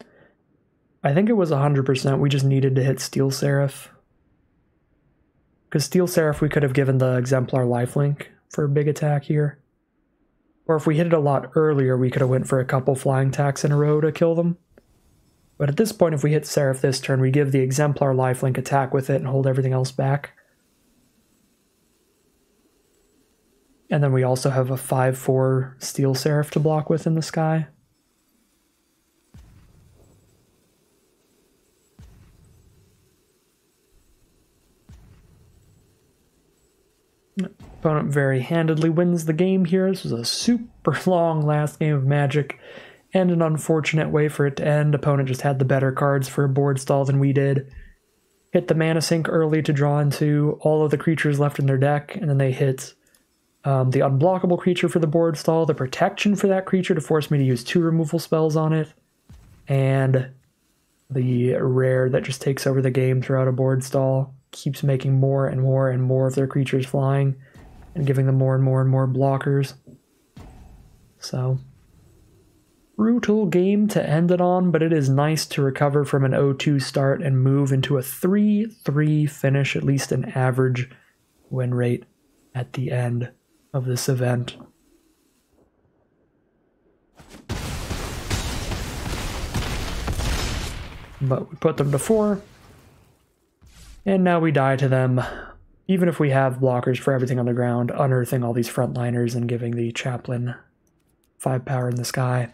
Speaker 1: I think it was 100%. We just needed to hit Steel Seraph. Because Steel Seraph, we could have given the Exemplar lifelink for a big attack here. Or if we hit it a lot earlier, we could have went for a couple flying attacks in a row to kill them. But at this point, if we hit Seraph this turn, we give the Exemplar lifelink attack with it and hold everything else back. And then we also have a 5/4 Steel Seraph to block with in the sky. Opponent very handedly wins the game here. This was a super long last game of Magic, and an unfortunate way for it to end. Opponent just had the better cards for a board stall than we did. Hit the mana sink early to draw into all of the creatures left in their deck, and then they hit the unblockable creature for the board stall, the protection for that creature to force me to use 2 removal spells on it, and the rare that just takes over the game throughout a board stall, keeps making more and more and more of their creatures flying, and giving them more and more and more blockers. So, brutal game to end it on, but it is nice to recover from an 0-2 start and move into a 3-3 finish, at least an average win rate at the end of this event. But we put them to 4, and now we die to them, even if we have blockers for everything on the ground, unearthing all these frontliners and giving the Chaplain 5 power in the sky.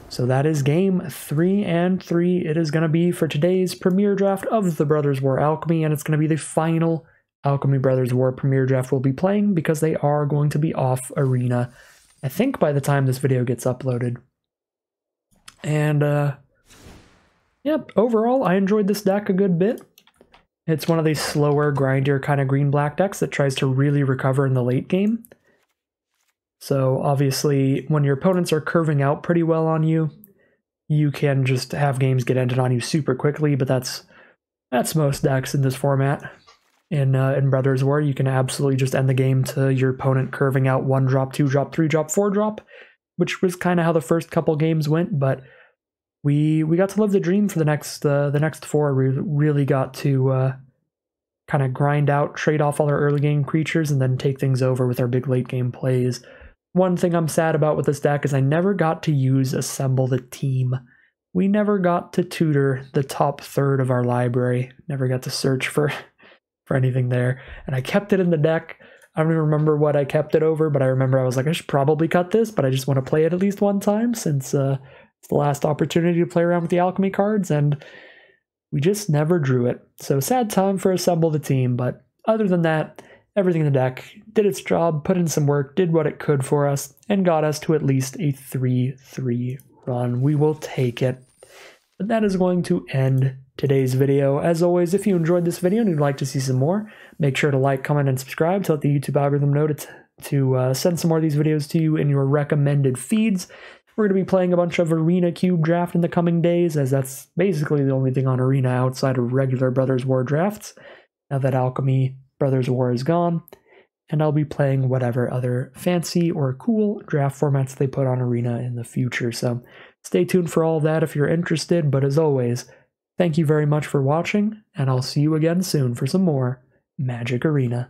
Speaker 1: So that is game 3 and 3. It is going to be for today's premiere draft of the Brothers War Alchemy, and it's going to be the final Alchemy Brothers War premiere draft we'll be playing, because they are going to be off Arena, I think, by the time this video gets uploaded. And, yep, overall, I enjoyed this deck a good bit. It's one of these slower, grindier kind of green-black decks that tries to really recover in the late game. So obviously, when your opponents are curving out pretty well on you, you can just have games get ended on you super quickly, but that's most decks in this format. In Brothers War, you can absolutely just end the game to your opponent curving out 1-drop, 2-drop, 3-drop, 4-drop, which was kind of how the first couple games went, but we got to live the dream for the next 4. We really got to kind of grind out, trade off all our early game creatures, and then take things over with our big late game plays. One thing I'm sad about with this deck is I never got to use Assemble the Team. We never got to tutor the top third of our library. Never got to search for anything there. And I kept it in the deck. I don't even remember what I kept it over, but I remember I was like, I should probably cut this, but I just want to play it at least one time since it's the last opportunity to play around with the alchemy cards, and we just never drew it. So sad time for Assemble the Team, but other than that, everything in the deck did its job, put in some work, did what it could for us, and got us to at least a 3-3 run. We will take it. But that is going to end today's video. As always, if you enjoyed this video and you'd like to see some more, make sure to like, comment, and subscribe to let the YouTube algorithm know to send some more of these videos to you in your recommended feeds. We're going to be playing a bunch of Arena Cube draft in the coming days, as that's basically the only thing on Arena outside of regular Brothers War drafts, now that Alchemy Brothers War is gone. And I'll be playing whatever other fancy or cool draft formats they put on Arena in the future. So stay tuned for all of that if you're interested. But as always, thank you very much for watching, and I'll see you again soon for some more Magic Arena.